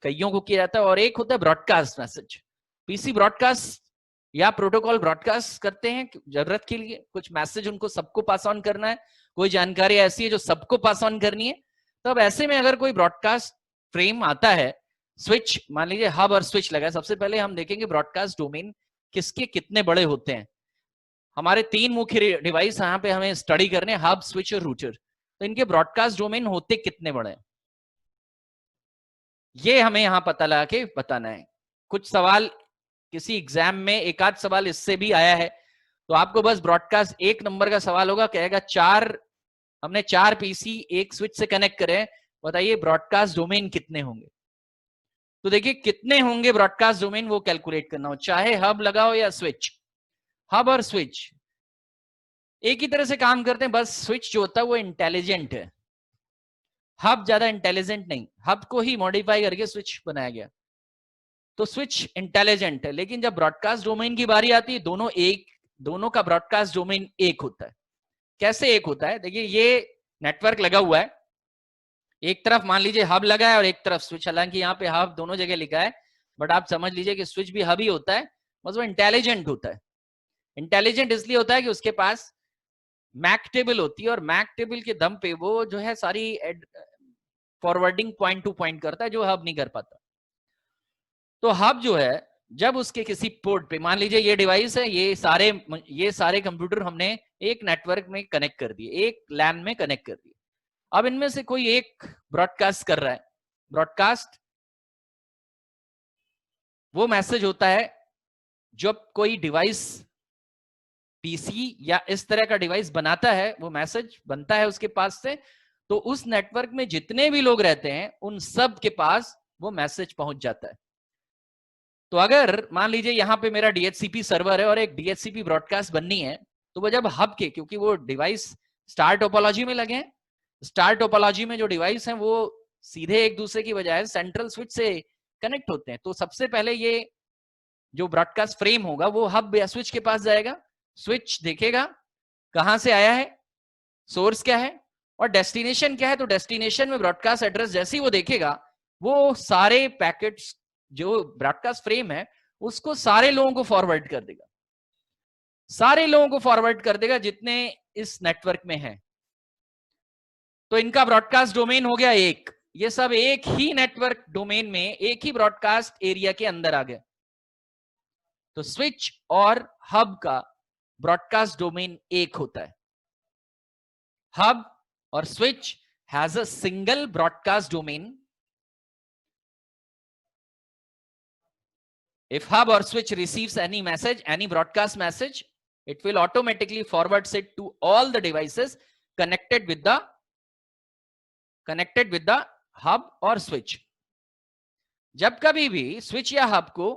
कईयों को किया जाता है, और एक होता है ब्रॉडकास्ट मैसेज। पीसी ब्रॉडकास्ट या प्रोटोकॉल ब्रॉडकास्ट करते हैं जरूरत के लिए, कुछ मैसेज उनको सबको पास ऑन करना है, कोई जानकारी ऐसी है जो सबको पास ऑन करनी है। तब ऐसे में अगर कोई ब्रॉडकास्ट फ्रेम आता है, स्विच मान लीजिए, हब और स्विच लगा है, सबसे पहले हम देखेंगे ब्रॉडकास्ट डोमेन किसके कितने बड़े होते हैं। हमारे 3 मुख्य डिवाइस यहाँ पे हमें स्टडी करने, हब, स्विच और रूटर। तो इनके ब्रॉडकास्ट डोमेन होते कितने बड़े हैं, ये हमें यहां पता लगा के बताना है। कुछ सवाल किसी एग्जाम में, एक आध सवाल इससे भी आया है, तो आपको बस ब्रॉडकास्ट 1 नंबर का सवाल होगा, कहेगा हमने 4 पीसी एक स्विच से कनेक्ट करे, बताइए ब्रॉडकास्ट डोमेन कितने होंगे। तो देखिए कितने होंगे ब्रॉडकास्ट डोमेन वो कैलकुलेट करना हो, चाहे हब लगाओ या स्विच। हब और स्विच एक ही तरह से काम करते हैं, बस स्विच जो होता है वो इंटेलिजेंट है, हब ज्यादा इंटेलिजेंट नहीं। हब को ही मॉडिफाई करके स्विच बनाया गया, तो स्विच इंटेलिजेंट है। लेकिन जब ब्रॉडकास्ट डोमेन की बारी आती है, दोनों का ब्रॉडकास्ट डोमेन एक होता है। कैसे एक होता है, देखिए ये नेटवर्क लगा हुआ है, एक तरफ मान लीजिए हब लगा है और एक तरफ स्विच, हालांकि यहाँ पे हब दोनों जगह लिखा है, बट आप समझ लीजिए कि स्विच भी हब ही होता है, बस वो इंटेलिजेंट होता है। इंटेलिजेंट इसलिए होता है कि उसके पास मैक टेबल होती है, और मैक टेबल के दम पे वो जो है सारी फॉरवर्डिंग पॉइंट टू पॉइंट करता है, जो हब नहीं कर पाता। तो हब जो है, जब उसके किसी पोर्ट पे, मान लीजिए ये डिवाइस है, ये सारे कंप्यूटर हमने एक नेटवर्क में कनेक्ट कर दिए, एक लैन में कनेक्ट कर दिए। अब इनमें से कोई एक ब्रॉडकास्ट कर रहा है। ब्रॉडकास्ट वो मैसेज होता है जब कोई डिवाइस पीसी या इस तरह का डिवाइस बनाता है, वो मैसेज बनता है उसके पास से, तो उस नेटवर्क में जितने भी लोग रहते हैं उन सब के पास वो मैसेज पहुंच जाता है। तो अगर मान लीजिए यहां पे मेरा डीएचसीपी सर्वर है और एक डीएचसीपी ब्रॉडकास्ट बननी है, तो वो जब हब के, क्योंकि वो डिवाइस स्टार टोपोलॉजी में लगे हैं, स्टार टोपोलॉजी में जो डिवाइस हैं वो सीधे एक दूसरे की बजाय सेंट्रल स्विच से कनेक्ट होते हैं। तो सबसे पहले ये जो ब्रॉडकास्ट फ्रेम होगा वो हब या स्विच के पास जाएगा, स्विच देखेगा कहां से आया है, सोर्स क्या है और डेस्टिनेशन क्या है। तो डेस्टिनेशन में ब्रॉडकास्ट एड्रेस जैसे ही वो देखेगा, वो सारे पैकेट्स जो ब्रॉडकास्ट फ्रेम है उसको सारे लोगों को फॉरवर्ड कर देगा, सारे लोगों को फॉरवर्ड कर देगा जितने इस नेटवर्क में हैं। तो इनका ब्रॉडकास्ट डोमेन हो गया एक, ये सब एक ही नेटवर्क डोमेन में एक ही ब्रॉडकास्ट एरिया के अंदर आ गए। तो स्विच और हब का ब्रॉडकास्ट डोमेन एक होता है। हब और switch has a single broadcast domain. If hub or switch receives any message, any broadcast message, it will automatically forwards it to all the devices connected with the hub or switch. जब कभी भी switch या hub को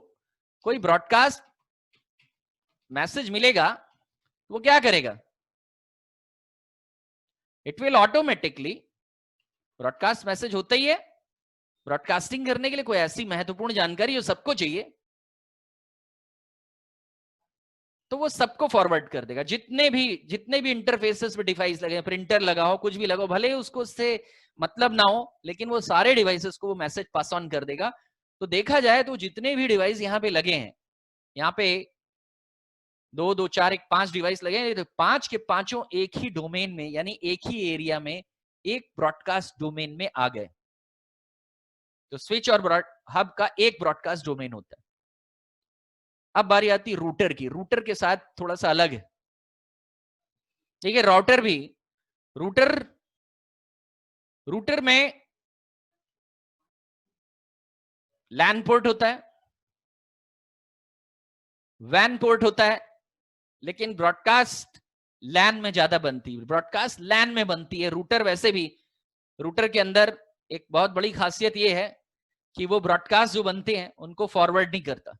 कोई broadcast message मिलेगा, वो क्या करेगा? It will automatically, broadcast message होता ही है, ब्रॉडकास्टिंग करने के लिए कोई ऐसी महत्वपूर्ण जानकारी जो सबको चाहिए, तो वो सबको फॉरवर्ड कर देगा। जितने भी इंटरफेसेस पे डिवाइस लगे, प्रिंटर लगा हो, कुछ भी लगा हो, भले ही उसको उससे मतलब ना हो, लेकिन वो सारे डिवाइसेस को वो मैसेज पास ऑन कर देगा। तो देखा जाए तो जितने भी डिवाइस यहाँ पे लगे हैं, यहाँ पे 2 2 4 1 5 डिवाइस लगे हैं, तो 5 के 5 एक ही डोमेन में, यानी एक ही एरिया में, एक ब्रॉडकास्ट डोमेन में आ गए। तो स्विच और हब का एक ब्रॉडकास्ट डोमेन होता है। अब बारी आती रूटर की। रूटर के साथ थोड़ा सा अलग है, ठीक है। रूटर में लैन पोर्ट होता है, वैन पोर्ट होता है, लेकिन ब्रॉडकास्ट लैन में ज्यादा बनती है, ब्रॉडकास्ट लैन में बनती है। रूटर वैसे भी, रूटर के अंदर एक बहुत बड़ी खासियत यह है कि वो ब्रॉडकास्ट जो बनते हैं उनको फॉरवर्ड नहीं करता।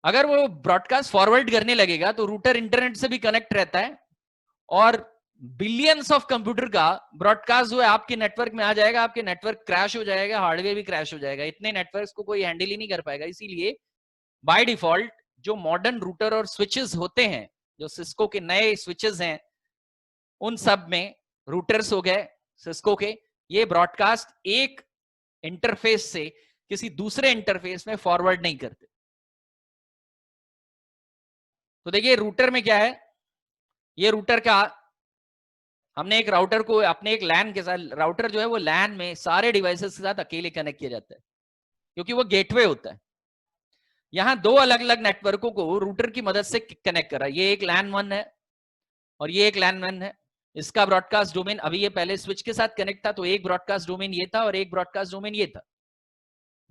अगर वो ब्रॉडकास्ट फॉरवर्ड करने लगेगा तो रूटर इंटरनेट से भी कनेक्ट रहता है, और बिलियंस ऑफ कंप्यूटर का ब्रॉडकास्ट जो है आपके नेटवर्क में आ जाएगा, आपके नेटवर्क क्रैश हो जाएगा, हार्डवेयर भी क्रैश हो जाएगा, इतने नेटवर्क्स को कोई हैंडल ही नहीं कर पाएगा। इसीलिए बाय डिफॉल्ट जो मॉडर्न रूटर और स्विचेस होते हैं, जो सिस्को के नए स्विचेस हैं, उन सब में रूटर्स हो गए सिस्को के, ये ब्रॉडकास्ट एक इंटरफेस से किसी दूसरे इंटरफेस में फॉरवर्ड नहीं करते। तो देखिए रूटर में क्या है, ये रूटर का, हमने एक राउटर को अपने एक लैन के साथ, राउटर जो है वो लैन में सारे डिवाइसेस के साथ अकेले कनेक्ट किया जाता है, क्योंकि वो गेटवे होता है। यहां दो अलग अलग नेटवर्कों को रूटर की मदद से कनेक्ट करा, ये एक लैन 1 है और ये एक लैन 1 है। इसका ब्रॉडकास्ट डोमेन, अभी ये पहले स्विच के साथ कनेक्ट था, तो एक ब्रॉडकास्ट डोमेन ये था और एक ब्रॉडकास्ट डोमेन ये था,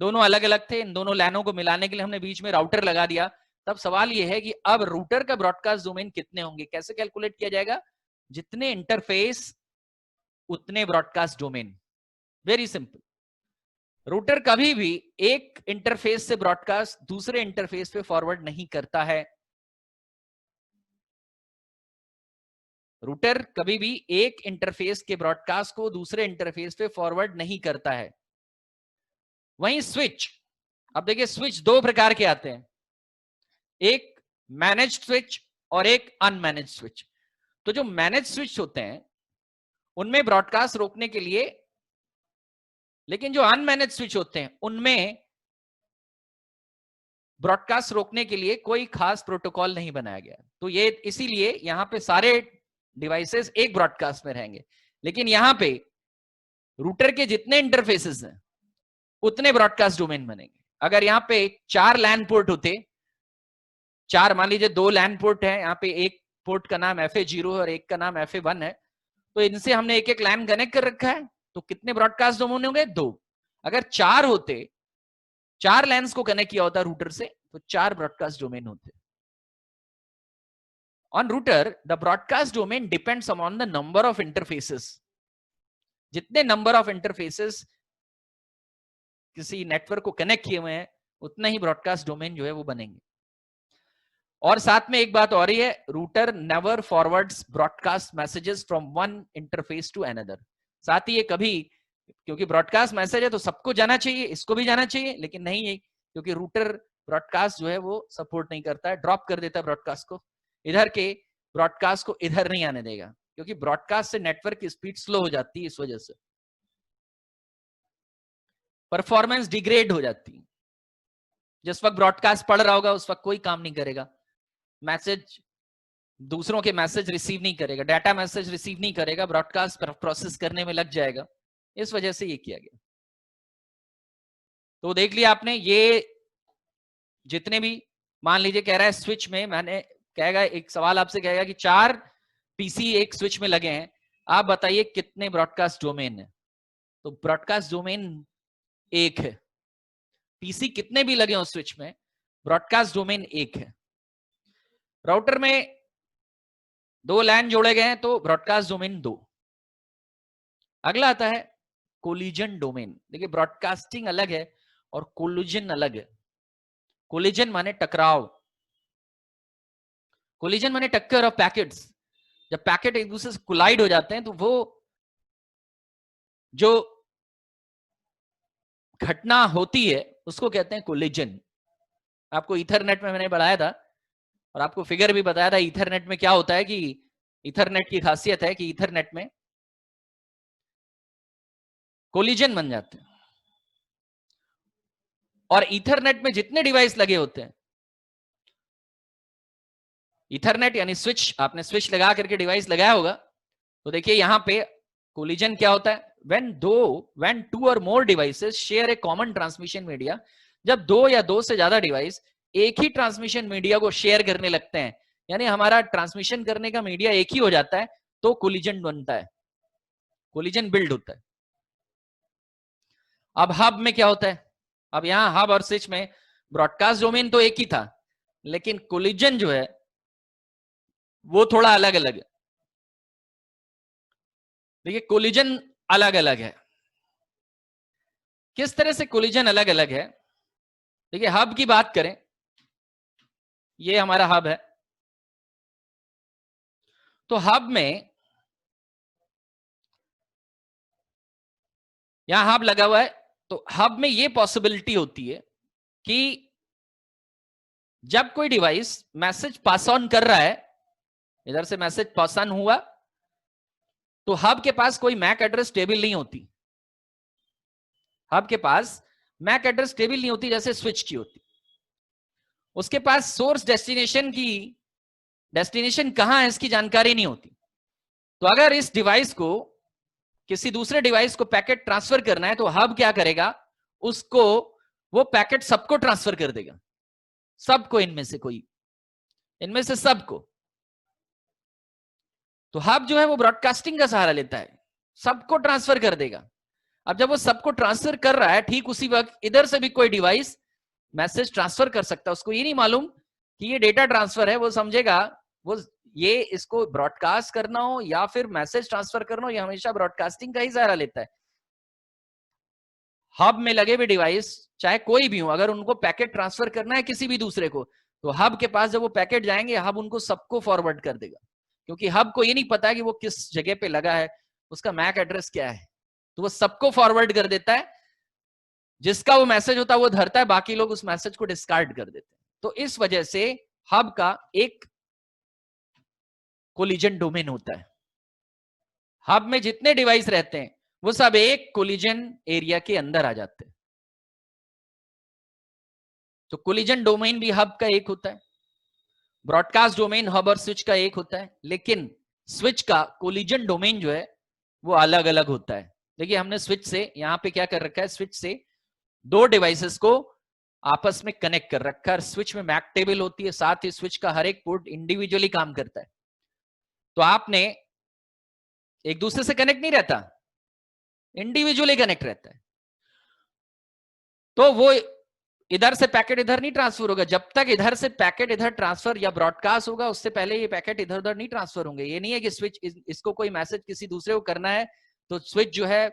दोनों अलग अलग थे। इन दोनों लैनों को मिलाने के लिए हमने बीच में राउटर लगा दिया। तब सवाल यह है कि अब रूटर का ब्रॉडकास्ट डोमेन कितने होंगे, कैसे कैलकुलेट किया जाएगा? जितने इंटरफेस उतने broadcast domain. Very simple. Router कभी भी एक इंटरफेस से ब्रॉडकास्ट दूसरे इंटरफेस पे फॉरवर्ड नहीं करता है। रूटर कभी भी एक इंटरफेस के ब्रॉडकास्ट को दूसरे इंटरफेस पे फॉरवर्ड नहीं करता है। वहीं स्विच, अब देखिए स्विच दो प्रकार के आते हैं, एक मैनेज्ड स्विच और एक अनमैनेज्ड स्विच। तो जो मैनेज स्विच होते हैं उनमें ब्रॉडकास्ट रोकने के लिए, लेकिन जो अनमैनेज स्विच होते हैं उनमें ब्रॉडकास्ट रोकने के लिए कोई खास प्रोटोकॉल नहीं बनाया गया। तो ये इसीलिए यहां पे सारे डिवाइसेस एक ब्रॉडकास्ट में रहेंगे, लेकिन यहां पे रूटर के जितने इंटरफेसेस हैं उतने ब्रॉडकास्ट डोमेन बनेंगे। अगर यहाँ पे 4 लैन पोर्ट होते, 4 मान लीजिए 2 लैन पोर्ट है, यहाँ पे एक पोर्ट का नाम FA0 और एक का नाम FA1 है, तो इनसे हमने एक एक लैन कनेक्ट कर रखा है, तो कितने ब्रॉडकास्ट डोमेन होंगे? 2। अगर 4 होते, 4 लैंस को कनेक्ट किया होता रूटर से, तो 4 ब्रॉडकास्ट डोमेन होते। On router the broadcast domain depends upon the number of interfaces. जितने नंबर ऑफ इंटरफेसेस किसी नेटवर्क को कनेक्ट किए हुए हैं उतना ही ब्रॉडकास्ट डोमेन जो है वो बनेंगे। और साथ में एक बात और ही है, router never forwards broadcast messages from one interface to another. साथ ही ये कभी, क्योंकि ब्रॉडकास्ट मैसेज है तो सबको जाना चाहिए, इसको भी जाना चाहिए, लेकिन नहीं है, क्योंकि रूटर ब्रॉडकास्ट जो है वो सपोर्ट नहीं करता है, ड्रॉप कर देता है ब्रॉडकास्ट को, इधर के ब्रॉडकास्ट को इधर नहीं आने देगा, क्योंकि ब्रॉडकास्ट से नेटवर्क की स्पीड स्लो हो जाती है, इस वजह से परफॉर्मेंस डिग्रेड हो जाती है। जिस वक्त ब्रॉडकास्ट पढ़ रहा होगा उस वक्त कोई काम नहीं करेगा, मैसेज दूसरों के मैसेज रिसीव नहीं करेगा, डाटा मैसेज रिसीव नहीं करेगा, ब्रॉडकास्ट प्रोसेस करने में लग जाएगा, इस वजह से ये किया गया। तो देख लिया आपने, ये जितने भी मान लीजिए कह रहा है स्विच में, मैंने कहेगा एक सवाल आपसे कहेगा कि 4 पीसी एक स्विच में लगे हैं, आप बताइए कितने ब्रॉडकास्ट डोमेन है? तो ब्रॉडकास्ट डोमेन एक है। पीसी कितने भी लगे हो स्विच में, ब्रॉडकास्ट डोमेन एक है। राउटर में 2 लैन जोड़े गए हैं तो ब्रॉडकास्ट डोमेन 2। अगला आता है कोलिजन डोमेन। देखिए ब्रॉडकास्टिंग अलग है और कोलिजन अलग है। कोलिजन माने टकराव, कोलिजन माने टक्कर ऑफ पैकेट्स। जब पैकेट एक दूसरे से कोलाइड हो जाते हैं तो वो जो घटना होती है उसको कहते हैं कोलिजन। आपको ईथरनेट में मैंने पढ़ाया था और आपको फिगर भी बताया था ईथरनेट में क्या होता है, कि ईथरनेट की खासियत है कि ईथरनेट में कोलिजन बन जाते हैं। और ईथरनेट में जितने डिवाइस लगे होते हैं, ईथरनेट यानी स्विच, आपने स्विच लगा करके डिवाइस लगाया होगा, तो देखिए यहां पे कोलिजन क्या होता है, when 2 or more devices share a common transmission media। जब 2 या 2 से ज्यादा डिवाइस एक ही ट्रांसमिशन मीडिया को शेयर करने लगते हैं, यानी हमारा ट्रांसमिशन करने का मीडिया एक ही हो जाता है, तो कोलिजन बनता है, कोलिजन बिल्ड होता है। अब हब में क्या होता है, अब यहां हब और स्विच में ब्रॉडकास्ट डोमेन तो एक ही था, लेकिन कोलिजन जो है वो थोड़ा अलग अलग है। देखिए कोलिजन अलग अलग है। किस तरह से कोलिजन अलग अलग है? देखिए हब की बात करें, ये हमारा हब है, तो हब में यहां हब लगा हुआ है, तो हब में ये पॉसिबिलिटी होती है कि जब कोई डिवाइस मैसेज पास ऑन कर रहा है, इधर से मैसेज पास ऑन हुआ, तो हब के पास कोई मैक एड्रेस टेबल नहीं होती। हब के पास मैक एड्रेस टेबल नहीं होती जैसे स्विच की होती। उसके पास सोर्स डेस्टिनेशन की, डेस्टिनेशन कहां है इसकी जानकारी नहीं होती। तो अगर इस डिवाइस को किसी दूसरे डिवाइस को पैकेट ट्रांसफर करना है, तो हब क्या करेगा, उसको वो पैकेट सबको ट्रांसफर कर देगा, सबको, इनमें से कोई, इनमें से सबको। तो हब जो है वो ब्रॉडकास्टिंग का सहारा लेता है, सबको ट्रांसफर कर देगा। अब जब वो सबको ट्रांसफर कर रहा है, ठीक उसी वक्त इधर से भी कोई डिवाइस मैसेज ट्रांसफर कर सकता है। उसको ये नहीं मालूम कि ये डेटा ट्रांसफर है, वो समझेगा वो ये इसको ब्रॉडकास्ट करना हो या फिर मैसेज ट्रांसफर करना हो, ये हमेशा ब्रॉडकास्टिंग का ही सहारा लेता है। हब में लगे हुए डिवाइस चाहे कोई भी हो, अगर उनको पैकेट ट्रांसफर करना है किसी भी दूसरे को, तो हब के पास जब वो पैकेट जाएंगे, हब उनको सबको फॉरवर्ड कर देगा, क्योंकि हब को ये नहीं पता कि वो किस जगह पे लगा है, उसका मैक एड्रेस क्या है, तो वो सबको फॉरवर्ड कर देता है। जिसका वो मैसेज होता है वो धरता है, बाकी लोग उस मैसेज को डिस्कार्ड कर देते हैं। तो इस वजह से हब का एक कोलिजन डोमेन होता है। हब में जितने डिवाइस रहते हैं वो सब एक कोलिजन एरिया के अंदर आ जाते हैं। तो कोलिजन डोमेन भी हब का एक होता है, ब्रॉडकास्ट डोमेन हब और स्विच का एक होता है, लेकिन स्विच का कोलिजन डोमेन जो है वो अलग अलग होता है। देखिए हमने स्विच से यहां पे क्या कर रखा है, स्विच से दो डिवाइसेस को आपस में कनेक्ट कर रखा है। स्विच में मैक टेबल होती है, साथ ही स्विच का हर एक पोर्ट इंडिविजुअली काम करता है। तो आपने एक दूसरे से कनेक्ट नहीं रहता, इंडिविजुअली कनेक्ट रहता है। तो वो इधर से पैकेट इधर नहीं ट्रांसफर होगा जब तक इधर से पैकेट इधर ट्रांसफर या ब्रॉडकास्ट होगा, उससे पहले ये पैकेट इधर उधर नहीं ट्रांसफर होंगे। ये नहीं है कि स्विच इसको कोई मैसेज किसी दूसरे को करना है तो स्विच जो है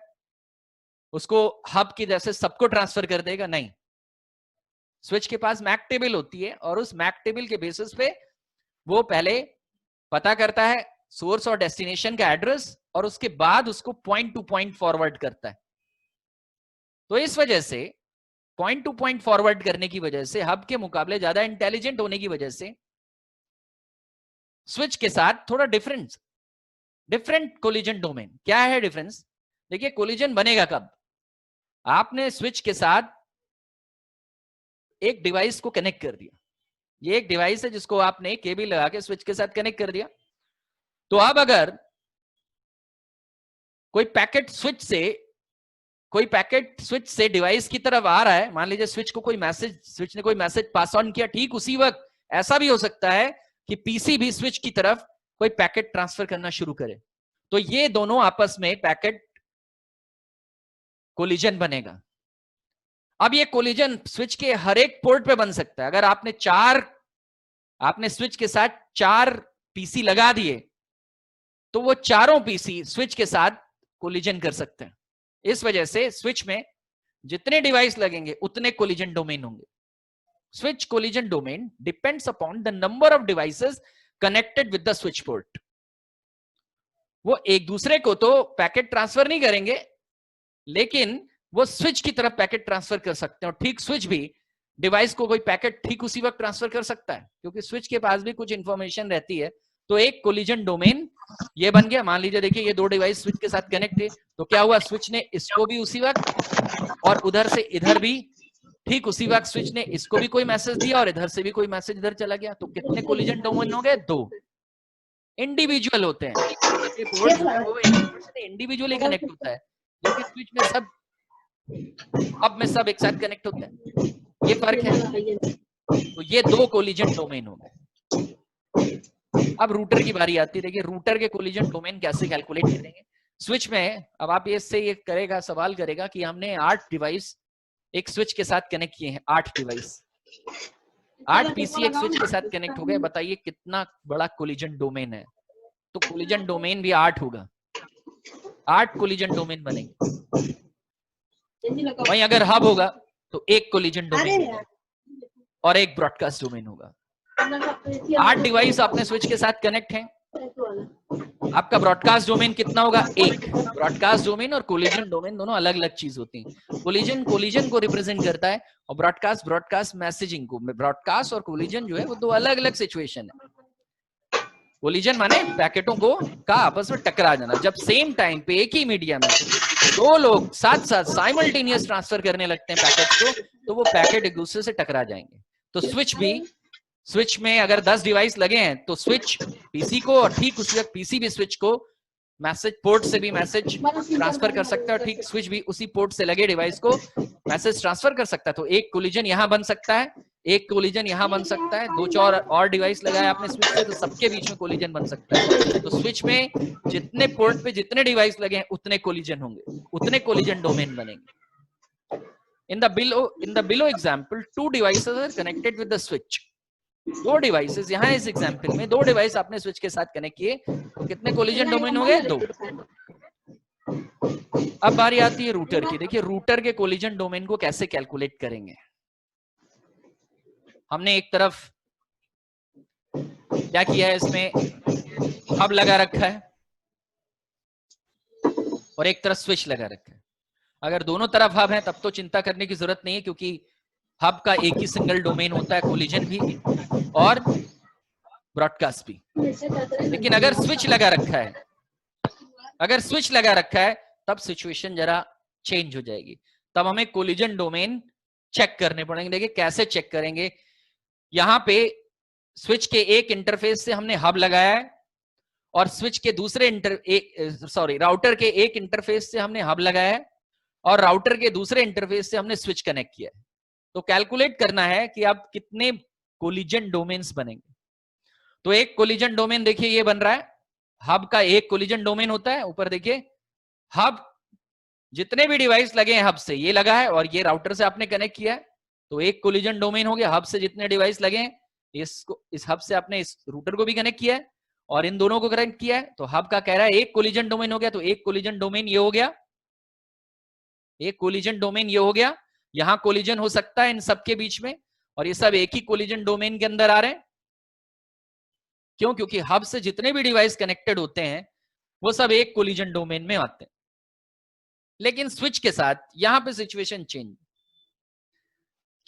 उसको हब की जैसे सबको ट्रांसफर कर देगा, नहीं। स्विच के पास मैक टेबल होती है और उस मैक टेबल के बेसिस पे वो पहले पता करता है सोर्स और डेस्टिनेशन का एड्रेस और उसके बाद उसको पॉइंट टू पॉइंट फॉरवर्ड करता है। तो इस वजह से पॉइंट टू पॉइंट फॉरवर्ड करने की वजह से हब के मुकाबले ज्यादा इंटेलिजेंट होने की वजह से स्विच के साथ थोड़ा डिफरेंट कोलिजन डोमेन। क्या है डिफरेंस? देखिए कोलिजन बनेगा कब, आपने स्विच के साथ एक डिवाइस को कनेक्ट कर दिया। ये एक डिवाइस है जिसको आपने केबल लगा के स्विच के साथ कनेक्ट कर दिया। तो अब अगर कोई पैकेट स्विच से डिवाइस की तरफ आ रहा है, मान लीजिए स्विच ने कोई मैसेज पास ऑन किया, ठीक उसी वक्त ऐसा भी हो सकता है कि पीसी भी स्विच की तरफ कोई पैकेट ट्रांसफर करना शुरू करे। तो ये दोनों आपस में पैकेट कोलिजन बनेगा। अब ये कोलिजन स्विच के हर एक पोर्ट पे बन सकता है। अगर आपने स्विच के साथ 4 पीसी लगा दिए तो वो चारों पीसी स्विच के साथ कोलिजन कर सकते हैं। इस वजह से स्विच में जितने डिवाइस लगेंगे उतने कोलिजन डोमेन होंगे। Switch collision domain depends upon the number of devices connected with the switch port. वो एक दूसरे को तो पैकेट ट्रांसफर नहीं करेंगे, लेकिन वो स्विच की तरफ पैकेट ट्रांसफर कर सकते हैं। और ठीक स्विच भी डिवाइस को कोई पैकेट ठीक उसी वक्त ट्रांसफर कर सकता है, क्योंकि स्विच के पास भी कुछ इंफॉर्मेशन रहती है। तो एक कोलिजन डोमेन ये बन गया। मान लीजिए देखिए ये दो डिवाइस स्विच के साथ कनेक्ट है, तो क्या हुआ, स्विच ने इसको भी उसी वक्त और उधर से इधर भी ठीक उसी वक्त स्विच ने इसको भी कोई मैसेज दिया और इधर से भी कोई मैसेज इधर चला गया। तो कितने कोलिजन डोमेन हो गए? 2। इंडिविजुअल होते हैं ये पोर्ट जो है वो एक दूसरे से इंडिविजुअली कनेक्ट होता है, जबकि स्विच में सब अब में सब एक साथ कनेक्ट होते हैं। ये फर्क है। तो ये 2 कोलिजन डोमेन हो गए। अब रूटर की बारी आती है। देखिए रूटर के कोलिजन डोमेन कैसे कैलकुलेट करेंगे। स्विच में अब आप ये सवाल करेगा कि हमने 8 डिवाइस एक स्विच के साथ कनेक्ट किए हैं, 8 डिवाइस, 8 पीसी एक स्विच के साथ कनेक्ट हो गए। बताइए कितना बड़ा कोलिजन डोमेन है। तो कोलिजन डोमेन भी 8 होगा, 8 कोलिजन डोमेन बनेंगे। वहीं अगर हब होगा तो 1 कोलिजन डोमेन होगा और 1 ब्रॉडकास्ट डोमेन होगा। 8 डिवाइस अपने स्विच के साथ कनेक्ट हैं। आपका ब्रॉडकास्ट डोमेन कितना होगा? 1। ब्रॉडकास्ट डोमेन और कोलिजन डोमेन दोनों अलग अलग चीज होती हैं। कोलिजन को रिप्रेजेंट करता है और ब्रॉडकास्ट मैसेजिंग को। ब्रॉडकास्ट और कोलिजन जो है वो 2 अलग अलग सिचुएशन है। कोलिजन माने पैकेटों को का आपस में टकरा जाना। जब सेम टाइम पे एक ही मीडिया में 2 लोग साथ साथ साइमल्टेनियस ट्रांसफर करने लगते हैं पैकेट्स को, तो वो पैकेट एक दूसरे से टकरा जाएंगे। तो स्विच में अगर 10 डिवाइस लगे हैं तो स्विच पीसी को और ठीक उसी वक्त पीसी भी स्विच को मैसेज पोर्ट से भी मैसेज ट्रांसफर कर सकता है, ठीक स्विच भी उसी पोर्ट से लगे डिवाइस को मैसेज ट्रांसफर कर सकता है। तो एक कोलिजन यहां बन सकता है, एक कोलिजन यहां बन सकता है। 2-4 और डिवाइस लगाया आपने स्विच से तो सबके बीच में कोलिजन बन सकता है। तो स्विच में जितने पोर्ट पे जितने डिवाइस लगे हैं उतने कोलिजन होंगे, उतने कोलिजन डोमेन बनेंगे। In the below example 2 devices are connected with the switch. 2 devices, यहां इस एग्जांपल में 2 डिवाइस आपने स्विच के साथ कनेक्ट किए, कितने कोलिजन डोमेन हो गए? 2। अब बारी आती है रूटर की। देखिए रूटर के कोलिजन डोमेन को कैसे कैलकुलेट करेंगे। हमने एक तरफ क्या किया है, इसमें हब लगा रखा है और एक तरफ स्विच लगा रखा है। अगर दोनों तरफ हब है तब तो चिंता करने की जरूरत नहीं है, क्योंकि हब का एक ही सिंगल डोमेन होता है, कोलिजन भी और ब्रॉडकास्ट भी। लेकिन अगर स्विच लगा रखा है अगर स्विच लगा रखा है तब सिचुएशन जरा चेंज हो जाएगी, तब हमें कोलिजन डोमेन चेक करने पड़ेंगे। देखिए कैसे चेक करेंगे, यहां पे स्विच के एक इंटरफेस से हमने हब लगाया है और स्विच के दूसरे राउटर के एक इंटरफेस से हमने हब लगाया है और राउटर के दूसरे इंटरफेस से हमने स्विच कनेक्ट किया है। तो कैलकुलेट करना है कि अब कितने कोलिजन डोमेन्स बनेंगे। तो एक कोलिजन डोमेन देखिए ये बन रहा है, हब का एक कोलिजन डोमेन होता है। ऊपर देखिए हब, जितने भी डिवाइस लगे हैं हब से, ये लगा है और ये राउटर से आपने कनेक्ट किया है, तो एक कोलिजन डोमेन हो गया। हब से जितने डिवाइस लगे हैं, इसको इस हब से आपने इस रूटर को भी कनेक्ट किया है और इन दोनों को कनेक्ट किया है, तो हब का कह रहा है एक कोलिजन डोमेन हो गया। तो एक कोलिजन डोमेन ये हो गया, एक कोलिजन डोमेन ये हो गया। यहां कोलिजन हो सकता है इन सबके बीच में और ये सब एक ही कोलिजन डोमेन के अंदर आ रहे हैं। क्यों? क्योंकि हब से जितने भी डिवाइस कनेक्टेड होते हैं वो सब एक कोलिजन डोमेन में आते हैं। लेकिन स्विच के साथ यहां पे सिचुएशन चेंज।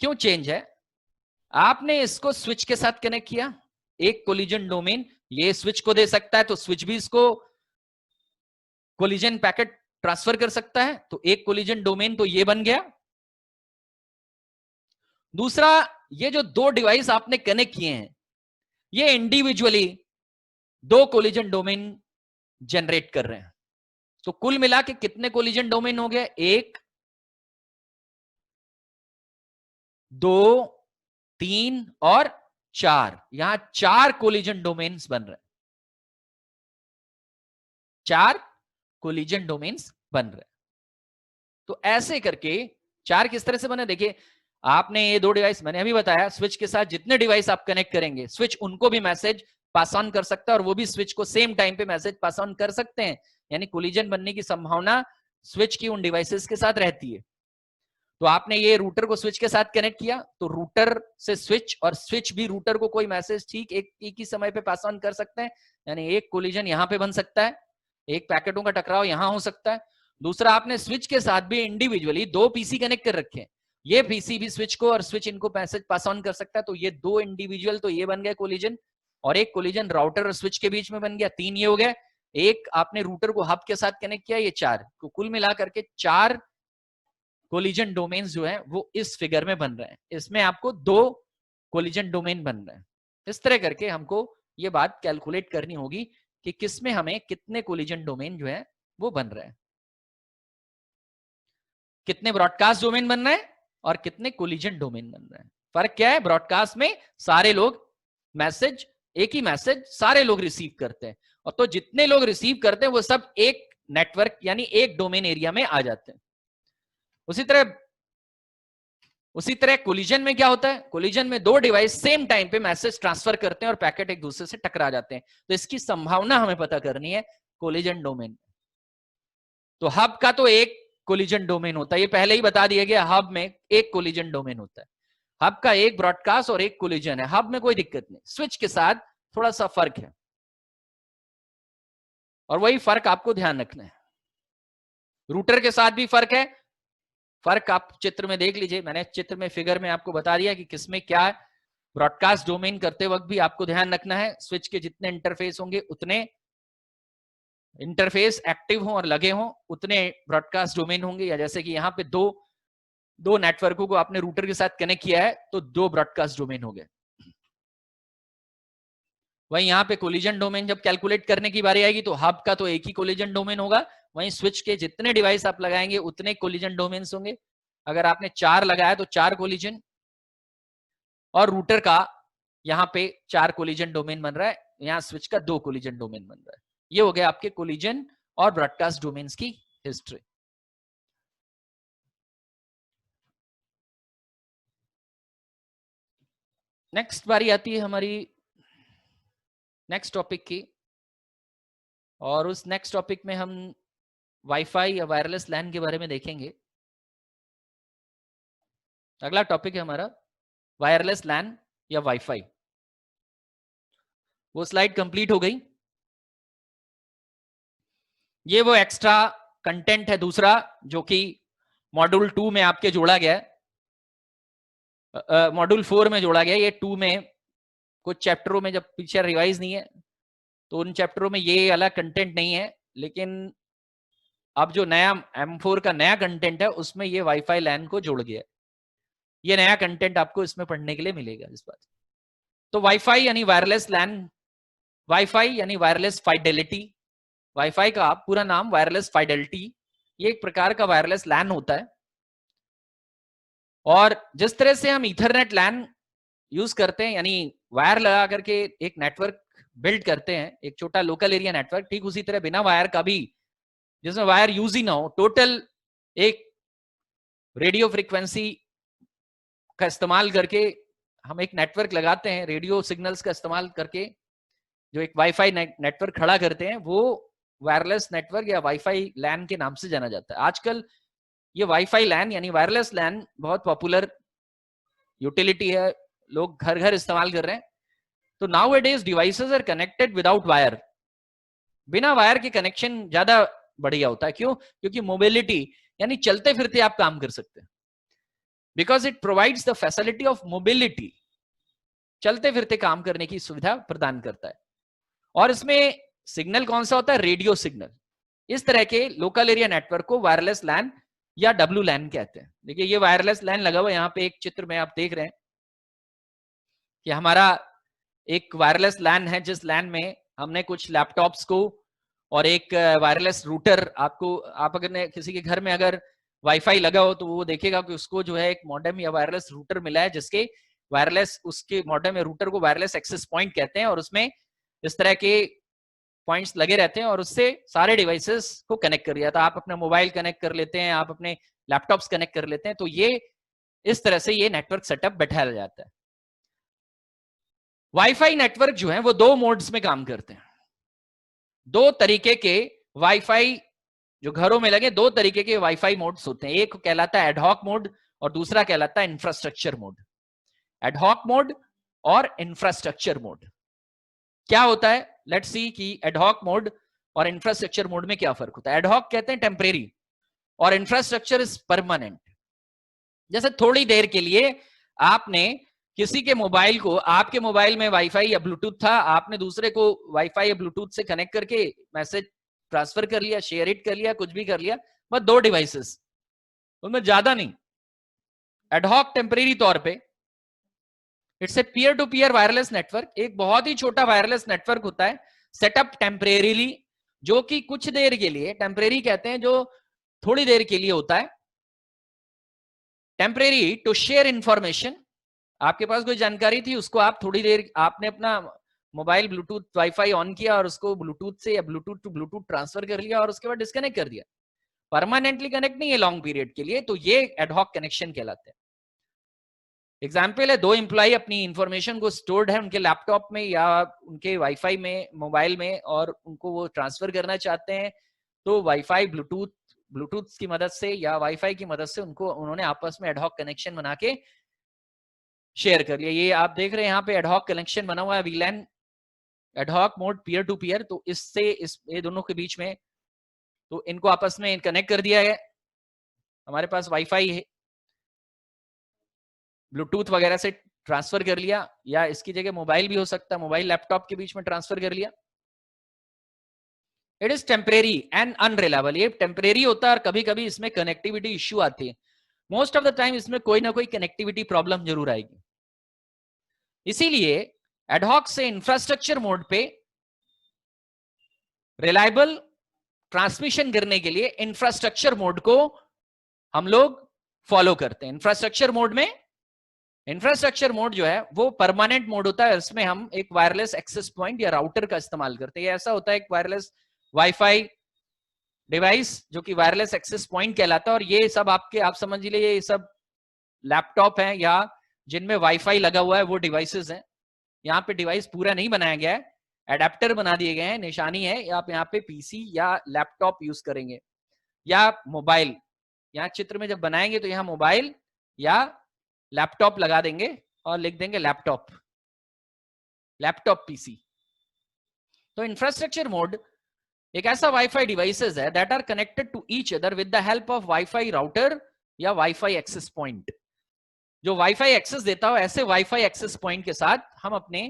क्यों चेंज है? आपने इसको स्विच के साथ कनेक्ट किया, एक कोलिजन डोमेन ये स्विच को दे सकता है, तो स्विच भी इसको कोलिजन पैकेट ट्रांसफर कर सकता है, तो एक कोलिजन डोमेन तो ये बन गया। दूसरा, ये जो दो डिवाइस आपने कनेक्ट किए हैं ये इंडिविजुअली दो कोलिजन डोमेन जनरेट कर रहे हैं। तो कुल मिला के कितने कोलिजन डोमेन हो गए? 1 2 3 और 4। यहां 4 कोलिजन डोमेन्स बन रहे हैं, 4 कोलिजन डोमेन्स बन रहे हैं। तो ऐसे करके 4 किस तरह से बने? देखिए आपने ये दो डिवाइस, मैंने अभी बताया, स्विच के साथ जितने डिवाइस आप कनेक्ट करेंगे स्विच उनको भी मैसेज पास ऑन कर सकता है और वो भी स्विच को सेम टाइम पे मैसेज पास ऑन कर सकते हैं। यानी कोलिजन बनने की संभावना स्विच की उन डिवाइसेस के साथ रहती है। तो आपने ये रूटर को स्विच के साथ कनेक्ट किया, तो रूटर से स्विच और स्विच भी रूटर को कोई मैसेज ठीक एक ही समय पे पास ऑन कर सकते हैं। यानी एक कोलिजन यहां पे बन सकता है, एक पैकेटों का टकराव यहां हो सकता है। दूसरा, आपने स्विच के साथ भी इंडिविजुअली दो पीसी कनेक्ट कर रखे हैं, ये पीसी भी स्विच को और स्विच इनको मैसेज पास ऑन कर सकता है। तो ये दो इंडिविजुअल तो ये बन गए कोलिजन, और एक कोलिजन राउटर और स्विच के बीच में बन गया, 3 ये हो गए। एक आपने रूटर को हब के साथ कनेक्ट किया, ये 4। तो कुल मिला करके 4 कोलिजन डोमेन्स जो है वो इस फिगर में बन रहे हैं। इसमें आपको 2 कोलिजन डोमेन बन रहे हैं। इस तरह करके हमको ये बात कैलकुलेट करनी होगी कि किसमें हमें कितने कोलिजन डोमेन जो है वो बन रहे हैं, कितने ब्रॉडकास्ट डोमेन बन रहे हैं और कितने कोलिजन डोमेन बन रहे हैं। फर्क क्या है? ब्रॉडकास्ट में सारे लोग मैसेज, एक ही मैसेज सारे लोग रिसीव करते हैं, और तो जितने लोग रिसीव करते हैं वो सब एक नेटवर्क यानी एक डोमेन एरिया में आ जाते हैं। उसी तरह कोलिजन में क्या होता है? कोलिजन में दो डिवाइस सेम टाइम पे मैसेज ट्रांसफर करते हैं और पैकेट एक दूसरे से टकरा जाते हैं। तो इसकी संभावना हमें पता करनी है कोलिजन डोमेन। तो हब का तो एक कोलिजन डोमेन होता है, ये पहले ही बता दिया गया, हब में एक कोलिजन डोमेन होता है। हब का एक ब्रॉडकास्ट और एक कोलिजन है। हब में कोई दिक्कत नहीं, स्विच के साथ थोड़ा सा फर्क है, और वही फर्क आपको ध्यान रखना है। रूटर के साथ भी फर्क है, फर्क आप चित्र में देख लीजिए, मैंने चित्र में फिगर में आपको बता दिया कि किसमें क्या है। ब्रॉडकास्ट डोमेन करते वक्त भी आपको ध्यान रखना है, स्विच के जितने इंटरफेस होंगे उतने इंटरफेस एक्टिव हों और लगे हों उतने ब्रॉडकास्ट डोमेन होंगे। या जैसे कि यहाँ पे दो नेटवर्कों को आपने रूटर के साथ कनेक्ट किया है तो 2 ब्रॉडकास्ट डोमेन हो गए। वहीं यहाँ पे कोलिजन डोमेन जब कैलकुलेट करने की बारी आएगी तो हब का तो एक ही कोलिजन डोमेन होगा, वहीं स्विच के जितने डिवाइस आप लगाएंगे उतने कोलिजन डोमेन्स होंगे। अगर आपने 4 लगाया तो 4 कोलिजन, और रूटर का यहाँ पे 4 कोलिजन डोमेन बन रहा है, यहाँ स्विच का 2 कोलिजन डोमेन बन रहा है। ये हो गया आपके कोलिजन और ब्रॉडकास्ट डोमेन्स की हिस्ट्री। नेक्स्ट बारी आती है हमारी नेक्स्ट टॉपिक की, और उस नेक्स्ट टॉपिक में हम वाईफाई या वायरलेस लैन के बारे में देखेंगे। अगला टॉपिक है हमारा वायरलेस लैन या वाईफाई। वो स्लाइड कंप्लीट हो गई। ये वो एक्स्ट्रा कंटेंट है दूसरा जो कि मॉड्यूल 2 में आपके जोड़ा गया है, मॉड्यूल 4 में जोड़ा गया। ये 2 में कुछ चैप्टरों में जब पीछे रिवाइज नहीं है तो उन चैप्टरों में ये अलग कंटेंट नहीं है, लेकिन अब जो नया M4 का नया कंटेंट है उसमें ये वाईफाई लैन को जोड़ गया। ये नया कंटेंट आपको इसमें पढ़ने के लिए मिलेगा इस बात। तो वाईफाई यानी वायरलेस लैन, वाईफाई यानी वायरलेस फाइडेलिटी, वाईफाई का पूरा नाम वायरलेस फाइडेलिटी, ये एक प्रकार का वायरलेस लैन होता है। और जिस तरह से हम ईथरनेट लैन यूज करते हैं, यानी वायर लगा करके एक नेटवर्क बिल्ड करते हैं, एक छोटा लोकल एरिया नेटवर्क, ठीक उसी तरह बिना वायर का भी, जिसमें वायर यूज ही ना हो, टोटल एक रेडियो फ्रीक्वेंसी का इस्तेमाल करके हम एक नेटवर्क लगाते हैं, रेडियो सिग्नल्स का इस्तेमाल करके जो एक वाईफाई नेटवर्क खड़ा करते हैं, वो वायरलेस नेटवर्क या वाईफाई लैन के नाम से जाना जाता है। आजकल ये वाईफाई लैन यानी वायरलेस लैन बहुत पॉपुलर यूटिलिटी है, लोग घर घर इस्तेमाल कर रहे हैं। तो nowadays devices are connected without wire, बिना वायर के कनेक्शन ज्यादा बढ़िया होता है। क्यों? क्योंकि मोबिलिटी यानी चलते फिरते आप काम कर सकते हैं, because it provides the facility of mobility, चलते फिरते काम करने की सुविधा प्रदान करता है। और इसमें सिग्नल कौन सा होता है? Radio signal. इस तरह के लोकल एरिया नेटवर्क को वायरलेस लैन या डब्ल्यू लैन कहते हैं। देखिए ये वायरलेस लैन लगा हुआ, यहाँ पे एक चित्र में आप देख रहे हैं कि हमारा एक वायरलेस लैन है, जिस लैन में हमने कुछ लैपटॉप्स को और एक वायरलेस रूटर, आपको आप अगर किसी के घर में अगर वाईफाई लगा हो तो वो देखेगा कि उसको जो है एक मॉडेम या वायरलेस रूटर मिला है, जिसके वायरलेस, उसके मॉडेम या रूटर को वायरलेस एक्सेस पॉइंट कहते हैं, और उसमें इस तरह के पॉइंट्स लगे रहते हैं और उससे सारे डिवाइसेस को कनेक्ट कर दिया। तो आप अपना मोबाइल कनेक्ट कर लेते हैं, आप अपने लैपटॉप्स कनेक्ट कर लेते हैं। तो ये इस तरह से ये नेटवर्क सेटअप बैठाया जाता है। वाईफाई नेटवर्क जो है वो दो मोड्स में काम करते हैं। दो तरीके के वाईफाई जो घरों में लगे, दो तरीके के वाईफाई मोड्स होते हैं। एक कहलाता है एडहॉक मोड और दूसरा कहलाता है इंफ्रास्ट्रक्चर मोड। एडहॉक मोड और इंफ्रास्ट्रक्चर मोड क्या होता है? लेट्स सी कि एडहॉक मोड और इंफ्रास्ट्रक्चर मोड में क्या फर्क होता है। एडहॉक कहते हैं टेम्परेरी और इंफ्रास्ट्रक्चर इज परमानेंट। जैसे थोड़ी देर के लिए आपने किसी के मोबाइल को, आपके मोबाइल में वाईफाई या ब्लूटूथ था, आपने दूसरे को वाईफाई या ब्लूटूथ से कनेक्ट करके मैसेज ट्रांसफर कर लिया, शेयर इट कर लिया, कुछ भी कर लिया, बस दो डिवाइसेस, उनमें ज्यादा नहीं। एडहॉक टेम्परेरी तौर पे it's a peer to peer wireless network, एक बहुत ही छोटा वायरलेस नेटवर्क होता है, सेटअप टेम्परेरीली, जो कि कुछ देर के लिए, टेम्परेरी कहते हैं जो थोड़ी देर के लिए होता है, टेम्परेरी टू शेयर इंफॉर्मेशन। आपके पास कोई जानकारी थी, उसको आप थोड़ी देर, आपने अपना मोबाइल ब्लूटूथ वाईफाई ऑन किया और उसको ब्लूटूथ से या ब्लूटूथ टू ब्लूटूथ ट्रांसफर कर लिया और उसके बाद डिस्कनेक्ट कर दिया। परमानेंटली कनेक्ट नहीं है, लॉन्ग पीरियड के लिए, तो ये एडहॉक कनेक्शन कहलाते हैं। एग्जाम्पल है, दो एम्प्लॉय अपनी इंफॉर्मेशन को स्टोर्ड है उनके लैपटॉप में या उनके वाईफाई में, मोबाइल में, और उनको वो ट्रांसफर करना चाहते हैं, तो वाईफाई ब्लूटूथ की मदद से या वाईफाई की मदद से उनको, उन्होंने आपस में एडहॉक कनेक्शन बना के शेयर कर लिया। ये आप देख रहे हैं यहाँ पे एडहॉक कनेक्शन बना हुआ है, WLAN ad hoc mode peer to peer. तो इससे ये दोनों के बीच में, तो इनको आपस में कनेक्ट कर दिया है। हमारे पास वाईफाई है, ब्लूटूथ वगैरह से ट्रांसफर कर लिया, या इसकी जगह मोबाइल भी हो सकता है, मोबाइल लैपटॉप के बीच में ट्रांसफर कर लिया। It is temporary and unreliable, ये टेम्परेरी होता है और कभी कभी इसमें कनेक्टिविटी इश्यू आती है। मोस्ट ऑफ द टाइम इसमें कोई ना कोई कनेक्टिविटी प्रॉब्लम जरूर आएगी। इसीलिए एडहॉक से इंफ्रास्ट्रक्चर मोड पे रिलायबल ट्रांसमिशन करने के लिए इंफ्रास्ट्रक्चर मोड को हम लोग फॉलो करते हैं। इंफ्रास्ट्रक्चर मोड में, इंफ्रास्ट्रक्चर मोड जो है वो परमानेंट मोड होता है, इसमें हम एक वायरलेस एक्सेस पॉइंट या राउटर का इस्तेमाल करते हैं। ऐसा होता है एक वायरलेस वाईफाई डिवाइस जो कि वायरलेस एक्सेस पॉइंट कहलाता है, और ये सब आपके, आप समझ लीजिए ये सब लैपटॉप है या जिनमें वाईफाई लगा हुआ है वो डिवाइसेस हैं। यहाँ पे डिवाइस पूरा नहीं बनाया गया है, एडेप्टर बना दिए गए हैं, निशानी है, आप यहाँ पे पीसी या लैपटॉप यूज करेंगे या मोबाइल। यहाँ चित्र में जब बनाएंगे तो यहाँ मोबाइल या लैपटॉप लगा देंगे और लिख देंगे लैपटॉप, लैपटॉप पीसी। तो इंफ्रास्ट्रक्चर मोड एक ऐसा वाईफाई डिवाइसेस है that are connected to each other with the help of WiFi router या वाईफाई एक्सेस पॉइंट। जो वाईफाई एक्सेस देता हो, ऐसे वाईफाई एक्सेस पॉइंट के साथ हम अपने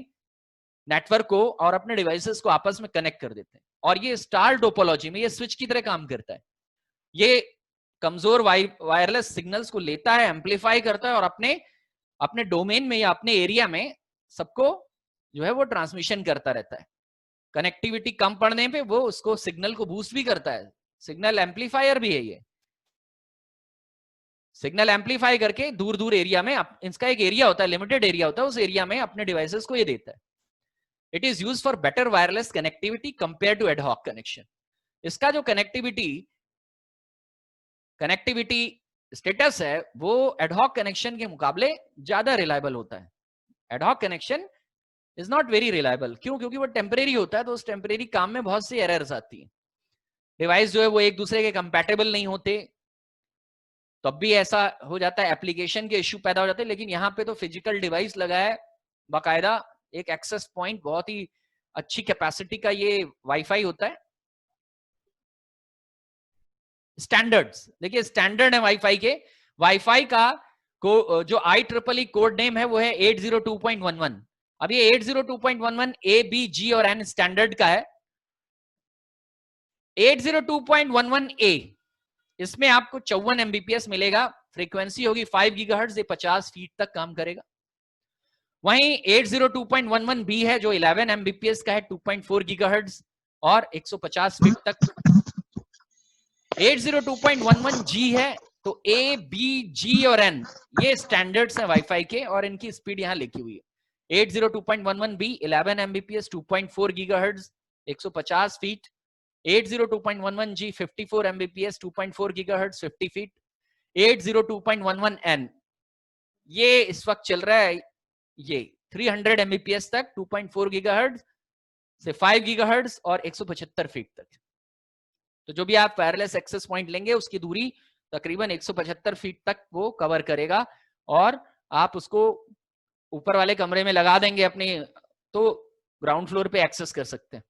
नेटवर्क को और अपने डिवाइसेस को आपस में कनेक्ट कर देते हैं। और ये स्टार टोपोलॉजी में ये स्विच की तरह काम करता है। ये कमजोर वायरलेस सिग्नल्स को लेता है, एम्पलीफाई करता है और अपने अपने डोमेन में या अपने एरिया में सबको जो है वो ट्रांसमिशन करता रहता है। कनेक्टिविटी कम पड़ने पे वो उसको सिग्नल को बूस्ट भी करता है, सिग्नल एम्पलीफायर भी है ये। सिग्नल एम्पलीफाई करके दूर दूर एरिया में इसका एक एरिया होता है, लिमिटेड एरिया होता है, उस एरिया में अपने डिवाइसेस को ये देता है। It is use for better wireless connectivity compare to ad hoc connection. इसका जो कनेक्टिविटी स्टेटस है वो एडहॉक कनेक्शन के मुकाबले ज्यादा रिलायबल होता है। Ad hoc connection is not very reliable. क्यों? क्योंकि वो टेम्परेरी होता है, तो उस टेम्परेरी काम में बहुत सी एरर्स आती है, डिवाइस जो है वो एक दूसरे के कंपैटिबल नहीं होते, तब भी ऐसा हो जाता है, एप्लीकेशन के इश्यू पैदा हो जाते हैं। लेकिन यहाँ पे तो फिजिकल डिवाइस लगा है, बाकायदा एक एक्सेस पॉइंट, बहुत ही अच्छी कैपेसिटी का ये वाईफाई होता है। स्टैंडर्ड्स देखिए, स्टैंडर्ड है वाईफाई के। वाईफाई का जो IEEE कोड नेम है वो है 802.11। अब ये 802.11 A, B, G और N स्टैंडर्ड का है। 802.11A इसमें आपको 54 Mbps मिलेगा, फ्रीक्वेंसी होगी 5 गीगाहर्ट्ज, ये 50 फीट तक काम करेगा। वहीं 802.11B है जो 11 Mbps का है, 2.4 गीगाहर्ट्ज और 150 फीट तक। 802.11G है, तो A, B, G और N ये स्टैंडर्ड्स हैं वाईफाई के और इनकी स्पीड यहां लिखी हुई है। 802.11B 11 Mbps 2.4 gigahertz 150 feet. 802.11G 54 Mbps 2.4 gigahertz 50 feet. 802.11N ये इस वक्त चल रहा है ये 300 Mbps तक 2.4 गीगाहर्ट्ज से 5 गीगाहर्ट्ज और 175 फीट तक। तो जो भी आप वायरलेस एक्सेस पॉइंट लेंगे उसकी दूरी तकरीबन 175 फीट तक वो कवर करेगा और आप उसको ऊपर वाले कमरे में लगा देंगे अपने, तो ग्राउंड फ्लोर पे एक्सेस कर सकते हैं।